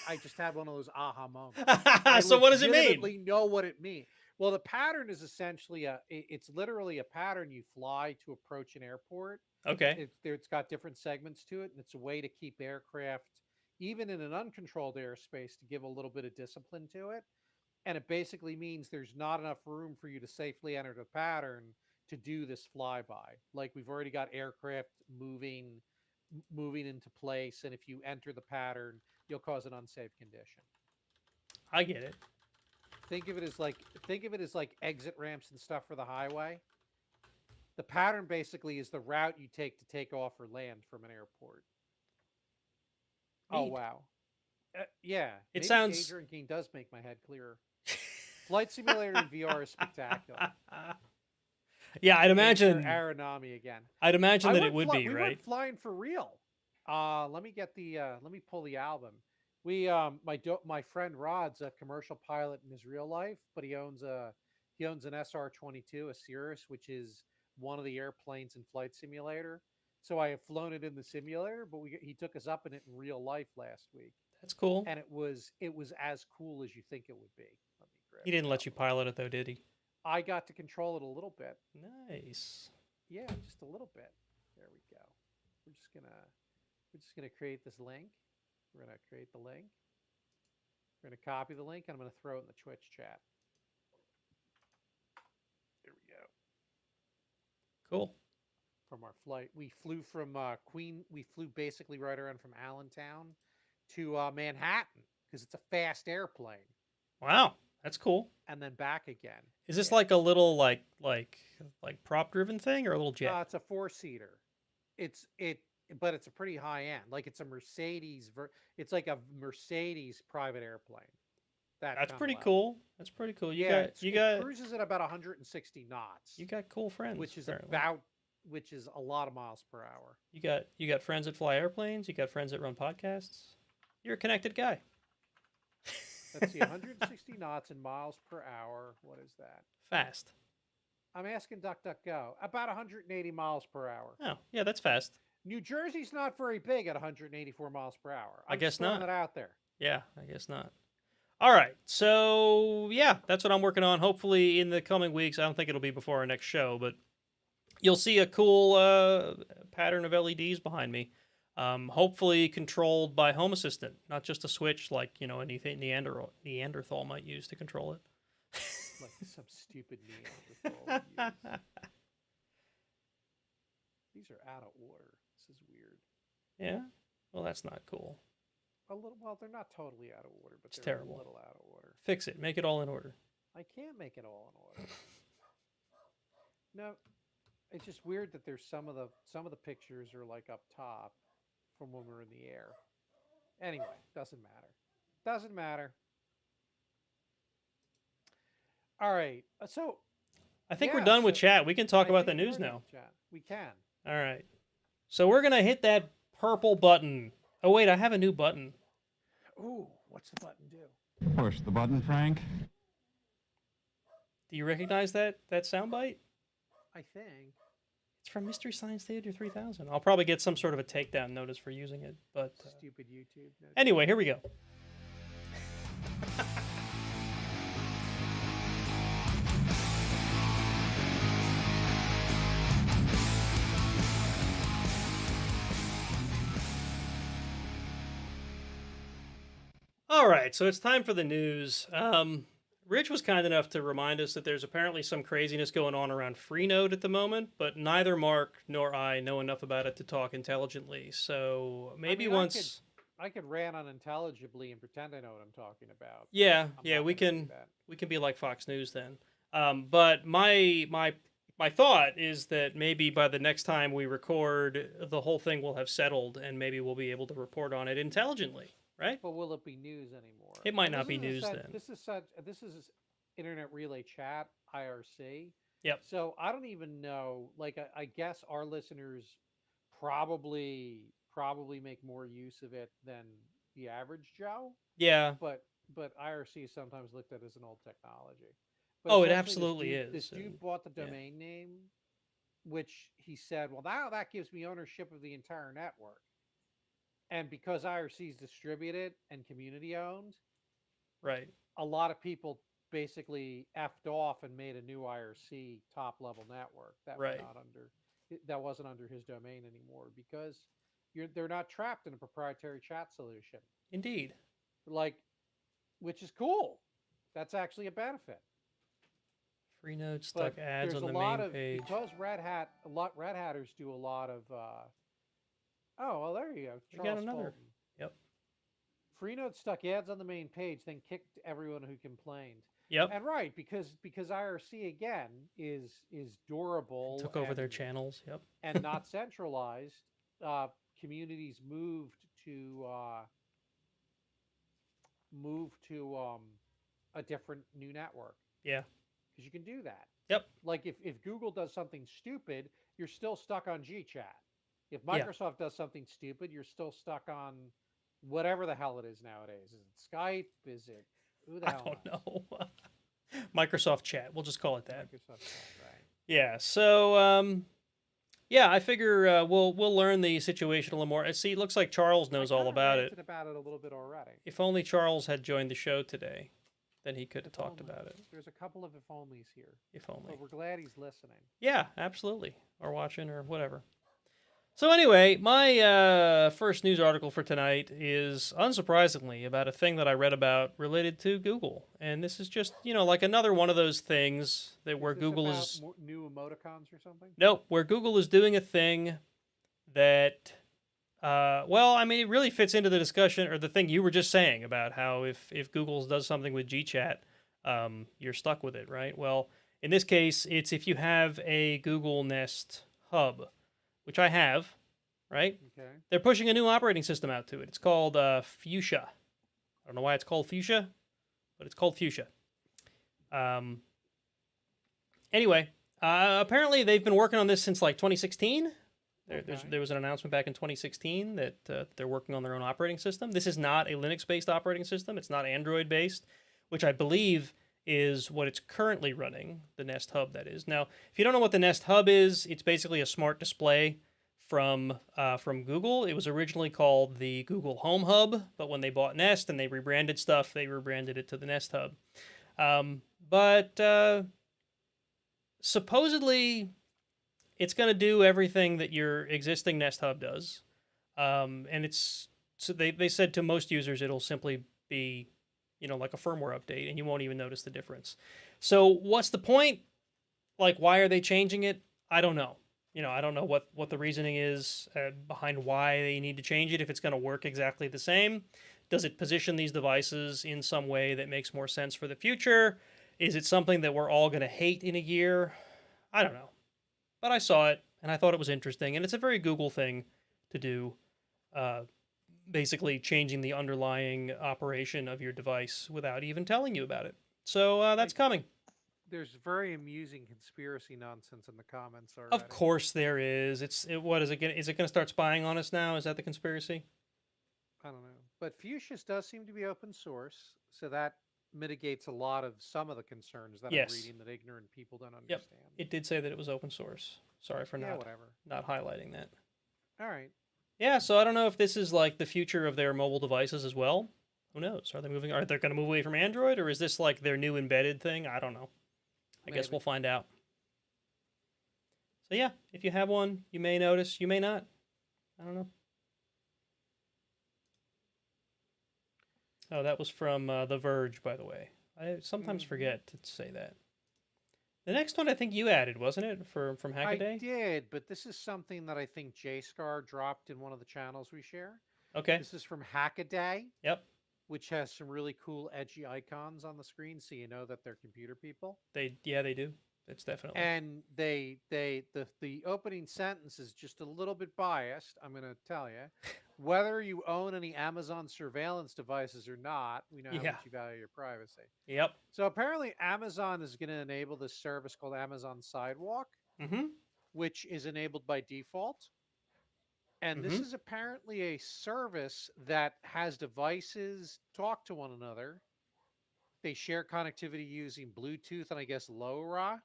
I just had one of those aha moments. So what does it mean? I know what it means. Well, the pattern is essentially it's literally a pattern you fly to approach an airport. Okay. It's got different segments to it, and it's a way to keep aircraft, even in an uncontrolled airspace, to give a little bit of discipline to it. And it basically means there's not enough room for you to safely enter the pattern to do this flyby. Like we've already got aircraft moving into place, and if you enter the pattern, you'll cause an unsafe condition. I get it. Think of it as like exit ramps and stuff for the highway. The pattern basically is the route you take off or land from an airport. Oh Neat. wow. Yeah. It maybe sounds day drinking does make my head clearer. Flight Simulator in VR is spectacular. Yeah, I'd imagine Arinomi again. I'd imagine that it would be, we right? went flying for real. Let me pull the album. My friend Rod's a commercial pilot in his real life, but he owns an SR-22, a Cirrus, which is one of the airplanes in Flight Simulator. So I have flown it in the simulator, but he took us up in it in real life last week. That's cool. And it was as cool as you think it would be. Let me grab He didn't let you pilot it though, did he? I got to control it a little bit. Nice. Yeah, just a little bit. There we go. We're just gonna create this link. We're gonna create the link. We're gonna copy the link, and I'm gonna throw it in the Twitch chat. There we go. Cool. From our flight, we flew from Queen. We flew basically right around from Allentown to Manhattan because it's a fast airplane, Wow, that's cool. and then back again. Is this Yeah. like a little like prop driven thing or a little jet? It's a 4-seater. But it's a pretty high end. Like it's a Mercedes. It's like a Mercedes private airplane. That's pretty cool. That's pretty cool. It cruises at about 160 knots. You got cool friends, which is apparently. which is a lot of miles per hour. You got friends that fly airplanes. You got friends that run podcasts. You're a connected guy. Let's see, 160 knots in miles per hour. What is that? Fast. I'm asking DuckDuckGo. About 180 miles per hour. Oh, yeah, that's fast. New Jersey's not very big at 184 miles per hour. I guess not. It out there. Yeah, I guess not. All right. So, yeah, that's what I'm working on. Hopefully in the coming weeks. I don't think it'll be before our next show, but you'll see a cool pattern of LEDs behind me. Hopefully controlled by Home Assistant, not just a switch like, anything Neanderthal might use to control it. Like some stupid Neanderthal. These are out of order. This is weird. Yeah? Well, that's not cool. A little. Well, they're not totally out of order, but It's they're terrible. a little out of order. Fix it. Make it all in order. I can't make it all in order. No, it's just weird that there's some of the pictures are like up top from when we're in the air. Anyway, doesn't matter. All right, so I think we're done with chat. We can talk about the news now. We can. All right. So we're going to hit that purple button. Oh, wait, I have a new button. Ooh, what's the button do? Push the button, Frank. Do you recognize that soundbite? I think. It's from Mystery Science Theater 3000. I'll probably get some sort of a takedown notice for using it. But Stupid YouTube. Anyway, here we go. All right, so it's time for the news. Rich was kind enough to remind us that there's apparently some craziness going on around Freenode at the moment, but neither Marc nor I know enough about it to talk intelligently. So maybe once I could rant unintelligibly and pretend I know what I'm talking about. Yeah, we can be like Fox News then. But my thought is that maybe by the next time we record, the whole thing will have settled, and maybe we'll be able to report on it intelligently. Right? But will it be news anymore? It might not be news then. This is Internet Relay Chat, IRC. Yep. So I don't even know. Like I guess our listeners probably make more use of it than the average Joe. Yeah. But but IRC is sometimes looked at as an old technology. But Oh, it essentially, absolutely this is. dude And bought the yeah. domain name, which he said, well, now that gives me ownership of the entire network. And because IRC is distributed and community owned, Right. a lot of people basically effed off and made a new IRC top level network that were Right. not under that wasn't under his domain anymore because they're not trapped in a proprietary chat solution. Indeed. Like, which is cool. That's actually a benefit. Freenode But stuck ads there's on a the lot main of page. because Red Hatters do a lot of oh well there you go. We got Charles another. Fulton. Yep. Freenode stuck ads on the main page, then kicked everyone who complained. Yep. And right, because IRC again is durable Took over their channels. Yep. and not centralized. Communities moved to a different new network Yeah. because you can do that. Yep. Like if Google does something stupid, you're still stuck on GChat. If Yeah. Microsoft does something stupid, you're still stuck on whatever the hell it is nowadays. Is it Skype? Is it who the I hell don't knows? know. Microsoft Chat. We'll just call it that. Microsoft Chat, right? Yeah. So, yeah, I figure we'll learn the situation a little more. See, it looks like Charles knows I all kinda about it. ranted about it a little bit already. If only Charles had joined the show today, then he could have If talked only. about it. There's a couple of if onlys here, If only. but we're glad he's listening. Yeah, absolutely. Or watching or whatever. So anyway, my first news article for tonight is, unsurprisingly, about a thing that I read about related to Google. And this is just, like another one of those things that where Is this Google about is... new emoticons or something? Nope, where Google is doing a thing that... well, I mean, it really fits into the discussion, or the thing you were just saying about how if Google does something with GChat, you're stuck with it, right? Well, in this case, it's if you have a Google Nest Hub, which I have, right? Okay. They're pushing a new operating system out to it. It's called Fuchsia. I don't know why it's called Fuchsia, but it's called Fuchsia. Anyway, apparently they've been working on this since like 2016. There was an announcement back in 2016 that they're working on their own operating system. This is not a Linux-based operating system. It's not Android-based, which I believe is what it's currently running, the Nest Hub, that is. Now, if you don't know what the Nest Hub is, it's basically a smart display from Google. It was originally called the Google Home Hub, but when they bought Nest and they rebranded stuff, they rebranded it to the Nest Hub. But supposedly, it's going to do everything that your existing Nest Hub does. And so they said to most users it'll simply be like a firmware update, and you won't even notice the difference. So what's the point? Like, why are they changing it? I don't know. I don't know what the reasoning is behind why they need to change it, if it's going to work exactly the same. Does it position these devices in some way that makes more sense for the future? Is it something that we're all going to hate in a year? I don't know. But I saw it, and I thought it was interesting, and it's a very Google thing to do. Basically changing the underlying operation of your device without even telling you about it. So that's coming. There's very amusing conspiracy nonsense in the comments already. Of course there is. What is it going to start spying on us now? Is that the conspiracy? I don't know. But Fuchsia does seem to be open source, so that mitigates some of the concerns that Yes. I'm reading that ignorant people don't understand. Yep. It did say that it was open source. Sorry for whatever. not highlighting that. All right. Yeah, so I don't know if this is like the future of their mobile devices as well. Who knows? Are they going to move away from Android, or is this like their new embedded thing? I don't know. I guess we'll find out. So yeah, if you have one, you may notice, you may not. I don't know. Oh, that was from The Verge, by the way. I sometimes forget to say that. The next one I think you added, wasn't it, from Hackaday? I did, but this is something that I think JScar dropped in one of the channels we share. Okay. This is from Hackaday. Yep. Which has some really cool edgy icons on the screen, so you know that they're computer people. They do. It's definitely. And the opening sentence is just a little bit biased, I'm going to tell you. Whether you own any Amazon surveillance devices or not, we know how much you value your privacy. Yep. So apparently Amazon is going to enable this service called Amazon Sidewalk, which is enabled by default. And this is apparently a service that has devices talk to one another they share connectivity using Bluetooth and I guess LoRa.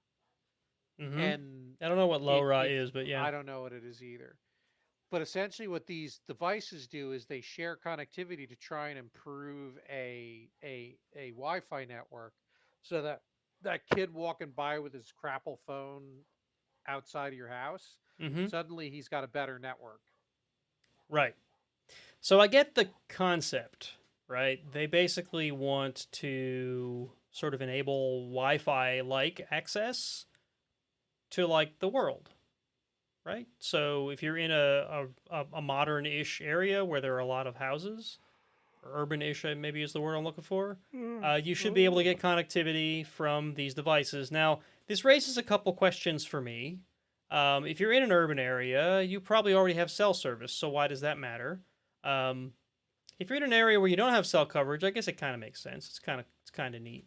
Mm-hmm. And I don't know what LoRa is, but yeah. I don't know what it is either. But essentially, what these devices do is they share connectivity to try and improve a Wi-Fi network, so that that kid walking by with his crapple phone outside of your house, Mm-hmm. suddenly he's got a better network. Right. So I get the concept, right? They basically want to sort of enable Wi-Fi like access to like the world, right? So if you're in a modern-ish area where there are a lot of houses, or urban-ish maybe is the word I'm looking for, you should be able to get connectivity from these devices. Now, this raises a couple questions for me. If you're in an urban area, you probably already have cell service, so why does that matter? If you're in an area where you don't have cell coverage, I guess it kind of makes sense. It's kind of neat.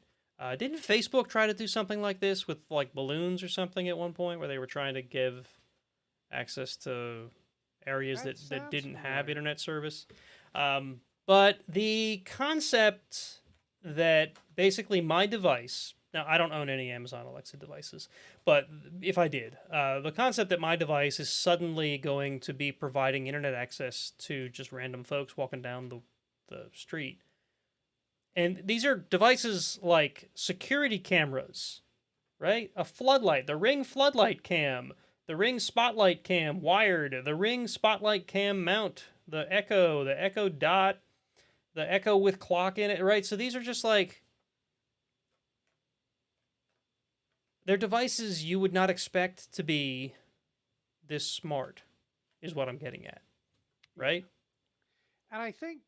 Didn't Facebook try to do something like this with like balloons or something at one point, where they were trying to give access to areas that didn't have internet service? But the concept that basically my device, now I don't own any Amazon Alexa devices, but if I did, the concept that my device is suddenly going to be providing internet access to just random folks walking down the street. And these are devices like security cameras, right? A floodlight, the Ring floodlight cam, the Ring spotlight cam wired, the Ring spotlight cam mount, the Echo Dot, the Echo with clock in it, right? So these are just like, they're devices you would not expect to be this smart, is what I'm getting at, right? And I think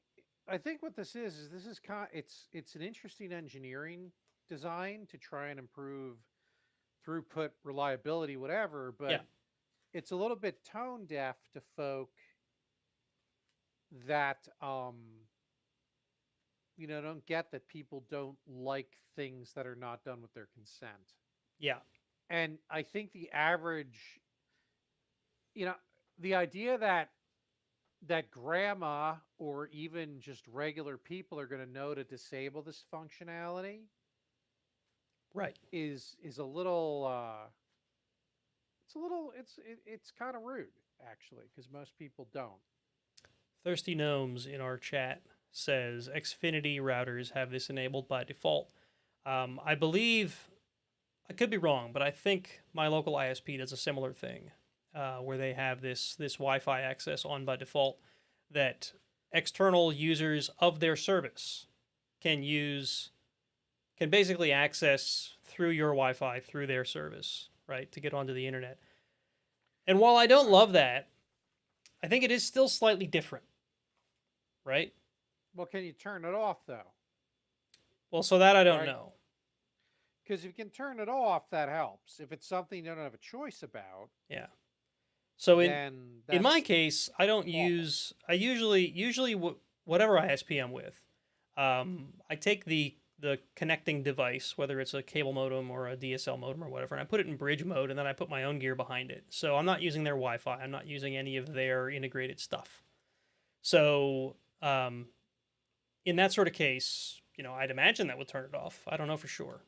what this is it's an interesting engineering design to try and improve throughput, reliability, whatever, but Yeah. it's a little bit tone deaf to folk that don't get that people don't like things that are not done with their consent. Yeah. And I think the average, the idea that grandma or even just regular people are going to know to disable this functionality Right. is a little it's kind of rude actually, because most people don't. Thirsty Gnomes in our chat says Xfinity routers have this enabled by default. I believe, I could be wrong, but I think my local ISP does a similar thing, where they have this Wi-Fi access on by default that external users of their service can basically access through your Wi-Fi through their service, right, to get onto the internet. And while I don't love that, I think it is still slightly different, right? Well, can you turn it off though? Well, so that I don't Right. know. Because if you can turn it off, that helps. If it's something you don't have a choice about, Yeah. So then in my that's case, I don't awful. use. I usually whatever ISP I'm with, I take the connecting device, whether it's a cable modem or a DSL modem or whatever, and I put it in bridge mode, and then I put my own gear behind it. So I'm not using their Wi-Fi. I'm not using any of their integrated stuff. So in that sort of case, I'd imagine that would turn it off. I don't know for sure.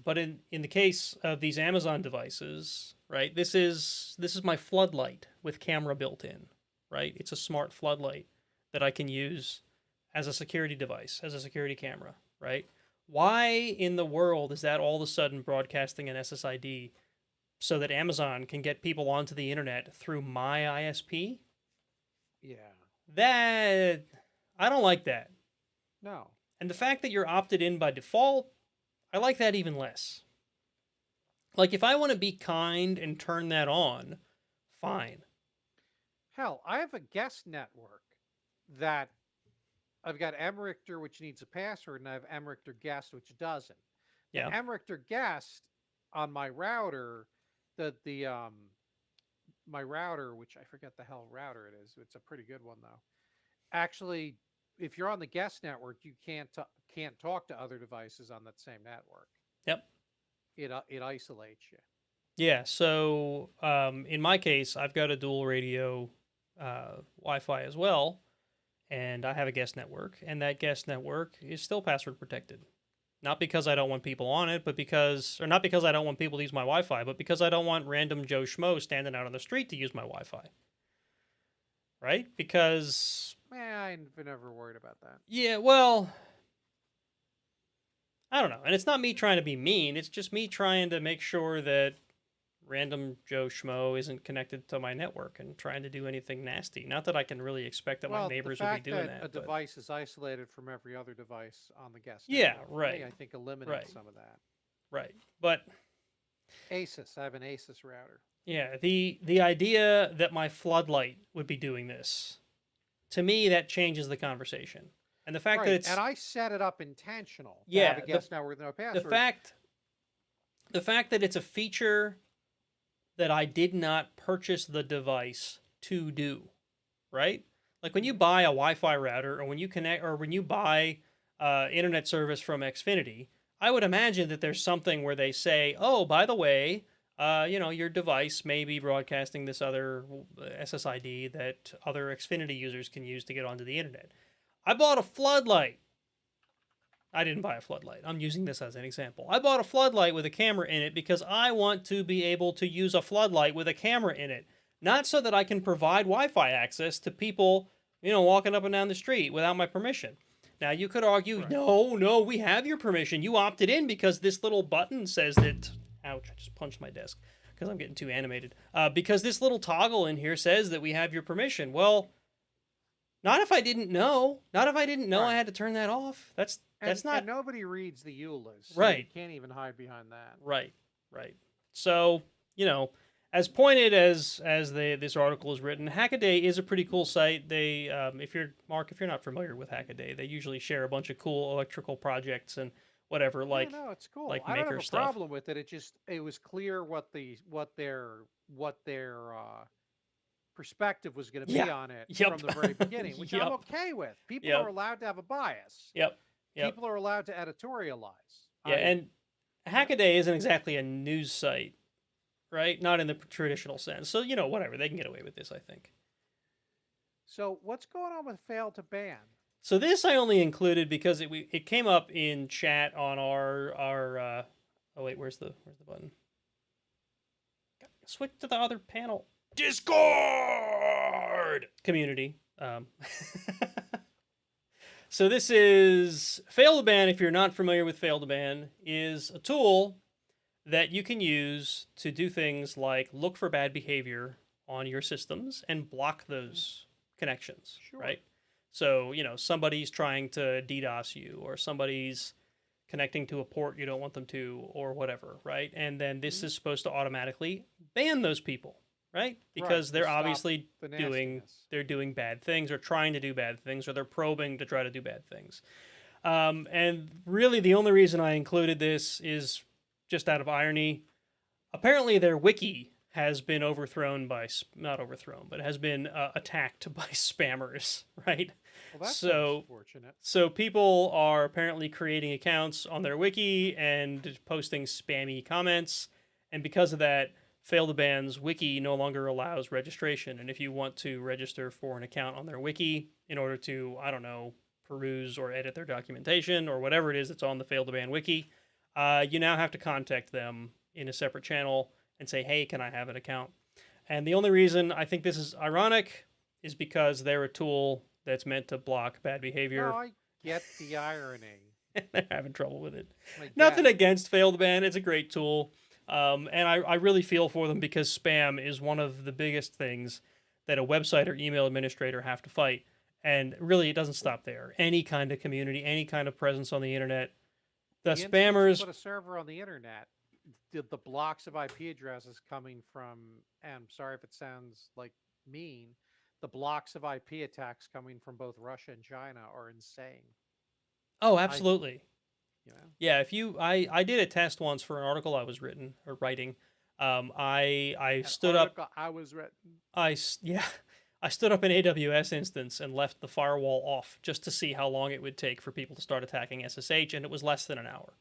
But in the case of these Amazon devices, right, this is my floodlight with camera built in, right? It's a smart floodlight that I can use as a security device, as a security camera, right? Why in the world is that all of a sudden broadcasting an SSID so that Amazon can get people onto the internet through my ISP? Yeah. That, I don't like that. No. And the fact that you're opted in by default, I like that even less. Like, if I want to be kind and turn that on, fine. Hell, I have a guest network that I've got mRichter, which needs a password, and I have mRichter guest, which doesn't. The Yeah. mRichter guest on my router, my router, which I forget the hell router it is. It's a pretty good one though. Actually, if you're on the guest network, you can't talk to other devices on that same network. Yep. It isolates you. Yeah. So in my case, I've got a dual radio Wi-Fi as well, and I have a guest network, and that guest network is still password protected. Not because I don't want people on it, or not because I don't want people to use my Wi-Fi, but because I don't want random Joe Schmo standing out on the street to use my Wi-Fi. Right? Because... I've never worried about that. Yeah, well... I don't know. And it's not me trying to be mean. It's just me trying to make sure that random Joe Schmo isn't connected to my network and trying to do anything nasty. Not that I can really expect that my neighbors would be doing that. A device is isolated from every other device on the guest yeah, network, right. I think eliminates some of that. Right. But Asus, I have an Asus router. Yeah, the idea that my floodlight would be doing this, to me, that changes the conversation. And the fact that it's... And I set it up intentional. Yeah. To have a guest network with no password. The fact that it's a feature that I did not purchase the device to do, right? Like when you buy a Wi-Fi router, or when you connect, or when you buy internet service from Xfinity, I would imagine that there's something where they say, oh, by the way, your device may be broadcasting this other SSID that other Xfinity users can use to get onto the internet. I bought a floodlight. I didn't buy a floodlight. I'm using this as an example. I bought a floodlight with a camera in it because I want to be able to use a floodlight with a camera in it. Not so that I can provide Wi-Fi access to people, walking up and down the street without my permission. Now, you could argue, no, we have your permission. You opted in because this little button says that... Ouch, I just punched my desk because I'm getting too animated. Because this little toggle in here says that we have your permission. Well, not if I didn't know. Not if I didn't know I had to turn that off. That's not... And nobody reads the EULAs. So right. You can't even hide behind that. Right. So, as pointed as this article is written, Hackaday is a pretty cool site. They, if you're not familiar with Hackaday, they usually share a bunch of cool electrical projects and whatever. No, it's cool. Like I don't have a stuff. problem with it. It was clear what their perspective was going to be on it from the very beginning, which I'm okay with. People are allowed to have a bias. People are allowed to editorialize. And Hackaday isn't exactly a news site, right? Not in the traditional sense. So, whatever. They can get away with this, I think. So what's going on with fail to ban? So this I only included because it came up in chat on our oh wait, where's the button? Switch to the other panel. Discord community. So this is Fail to Ban. If you're not familiar with Fail to Ban, is a tool that you can use to do things like look for bad behavior on your systems and block those connections, right? So, somebody's trying to DDoS you, or somebody's connecting to a port you don't want them to, or whatever, right? And then this is supposed to automatically ban those people, right? Because they're obviously doing bad things, or trying to do bad things, or they're probing to try to do bad things. And really the only reason I included this is just out of irony. Apparently their wiki has been has been attacked by spammers, right? Well, that's unfortunate. So people are apparently creating accounts on their wiki and posting spammy comments, and because of that, Fail to Ban's wiki no longer allows registration. And if you want to register for an account on their wiki in order to, peruse or edit their documentation or whatever it is that's on the Fail to Ban wiki, you now have to contact them in a separate channel and say, hey, can I have an account? And the only reason I think this is ironic is because they're a tool that's meant to block bad behavior. No, I get the irony. They're having trouble with it. Nothing against Fail to Ban. It's a great tool. And I really feel for them because spam is one of the biggest things that a website or email administrator have to fight. And really, it doesn't stop there. Any kind of community, any kind of presence on the internet, the spammers... put a server on the internet. The blocks of IP addresses coming from, and I'm sorry if it sounds like mean, the blocks of IP attacks coming from both Russia and China are insane. Oh, absolutely. Yeah, I did a test once for an article I was writing. I stood up. I stood up an AWS instance and left the firewall off just to see how long it would take for people to start attacking SSH, and it was less than an hour.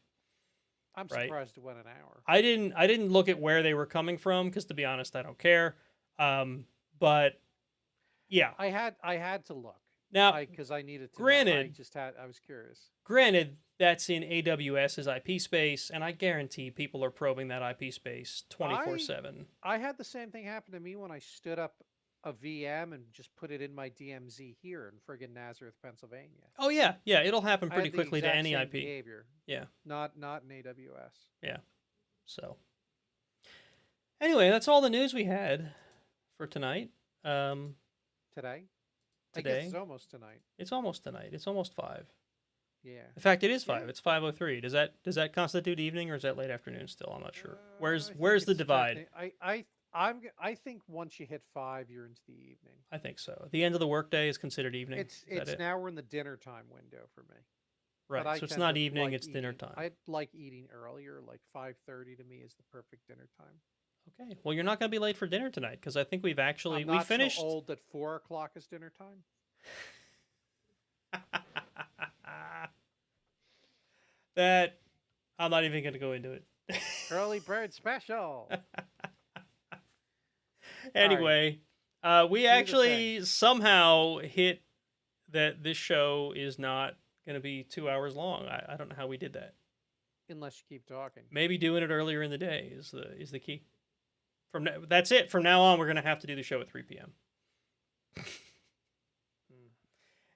I'm surprised it went an hour. I didn't look at where they were coming from because, to be honest, I don't care. But yeah, I had to look, Now, because I needed to know. granted- I was curious. granted, that's in AWS's IP space, and I guarantee people are probing that IP space 24/7. I had the same thing happen to me when I stood up a VM and just put it in my DMZ here in friggin' Nazareth, Pennsylvania. Oh yeah, yeah, it'll happen I pretty had the quickly to exact any same IP. behavior. Yeah. Not in AWS. So, anyway, that's all the news we had for tonight. Today? I Today? guess it's almost tonight. It's almost tonight. It's almost 5. Yeah. In fact, it is 5. Yeah. It's 5:03. Does that constitute evening or is that late afternoon still? I'm not sure. I Where's think the it's divide? I think once you hit 5, you're into the evening. I think so. The end of the workday is considered evening. Is that It's it? now we're in the dinner time window for me. Right. But I So it's tend not to evening, like it's dinner eating- time. I like eating earlier, like 5:30 to me is the perfect dinner time. Okay. Well, you're not going to be late for dinner tonight because I think we've actually I'm we not finished. so old that 4 o'clock is dinner time. That I'm not even going to go into it. Early bird special. Anyway, we the actually somehow hit that this show is not going to be 2 hours long. I don't know how we did that. Unless you keep talking. Maybe doing it earlier in the day is the key. That's it. From now on, we're going to have to do the show at 3 p.m. I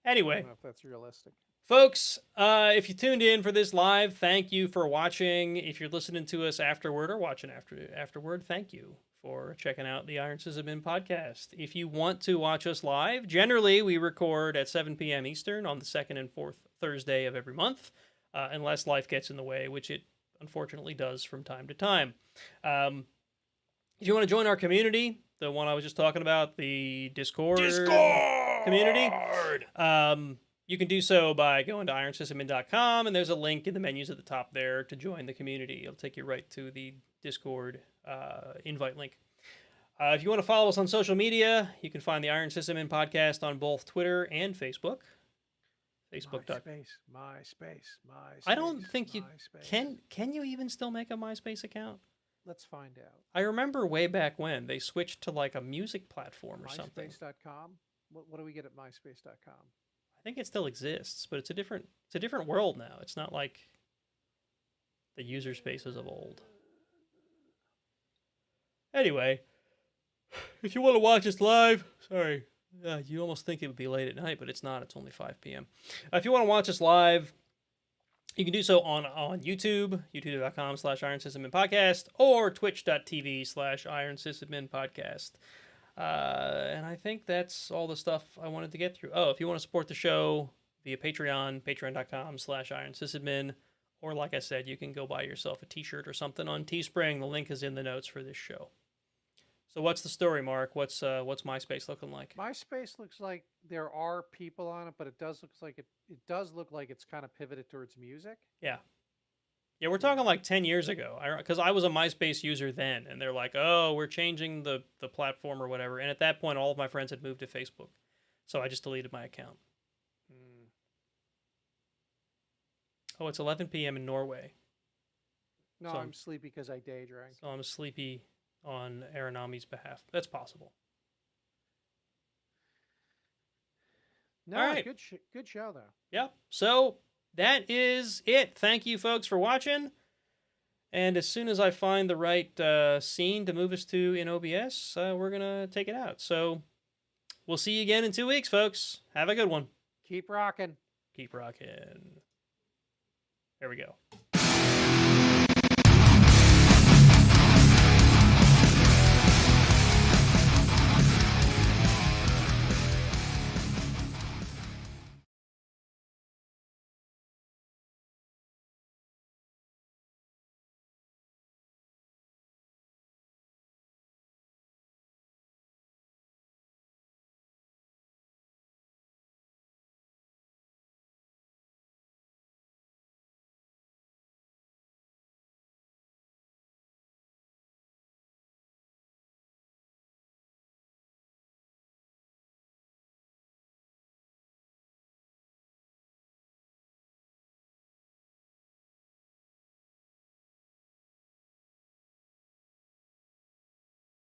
Anyway, don't know if that's realistic. folks, if you tuned in for this live, thank you for watching. If you're listening to us afterward or watching afterward, thank you for checking out the Iron Sysadmin podcast. If you want to watch us live, generally we record at 7 p.m. Eastern on the second and fourth Thursday of every month, unless life gets in the way, which it unfortunately does from time to time. If you want to join our community, the one I was just talking about, the Discord community, you can do so by going to ironsysadmin.com, and there's a link in the menus at the top there to join the community. It'll take you right to the Discord invite link. If you want to follow us on social media, you can find the Iron Sysadmin podcast on both Twitter and Facebook. MySpace. I don't think you MySpace. can you even still make a MySpace account? Let's find out. I remember way back when they switched to like a music platform or something. MySpace.com? What do we get at MySpace.com? I think it still exists, but it's a different world now. It's not like the user spaces of old. Anyway, if you want to watch us live, sorry, you almost think it would be late at night, but it's not. It's only 5 p.m. If you want to watch us live, you can do so on YouTube, youtube.com/IronSysadminPodcast, or twitch.tv/IronSysadminPodcast. And I think that's all the stuff I wanted to get through. Oh, if you want to support the show via Patreon, patreon.com/IronSysadmin, or like I said, you can go buy yourself a t-shirt or something on Teespring. The link is in the notes for this show. So what's the story, Mark? What's MySpace looking like? MySpace looks like there are people on it, but it does look like it's kind of pivoted towards music. Yeah, we're talking like 10 years ago. Because I was a MySpace user then, and they're like, "Oh, we're changing the platform or whatever." And at that point, all of my friends had moved to Facebook, so I just deleted my account. Oh, it's 11 p.m. in Norway, No, So- I'm sleepy because I day drank. so I'm sleepy on Arinomi's behalf. That's possible. No, All right. good show though. Yeah. So that is it. Thank you, folks, for watching. And as soon as I find the right scene to move us to in OBS, we're going to take it out. So we'll see you again in 2 weeks, folks. Have a good one. Keep rocking. Keep rocking. There we go.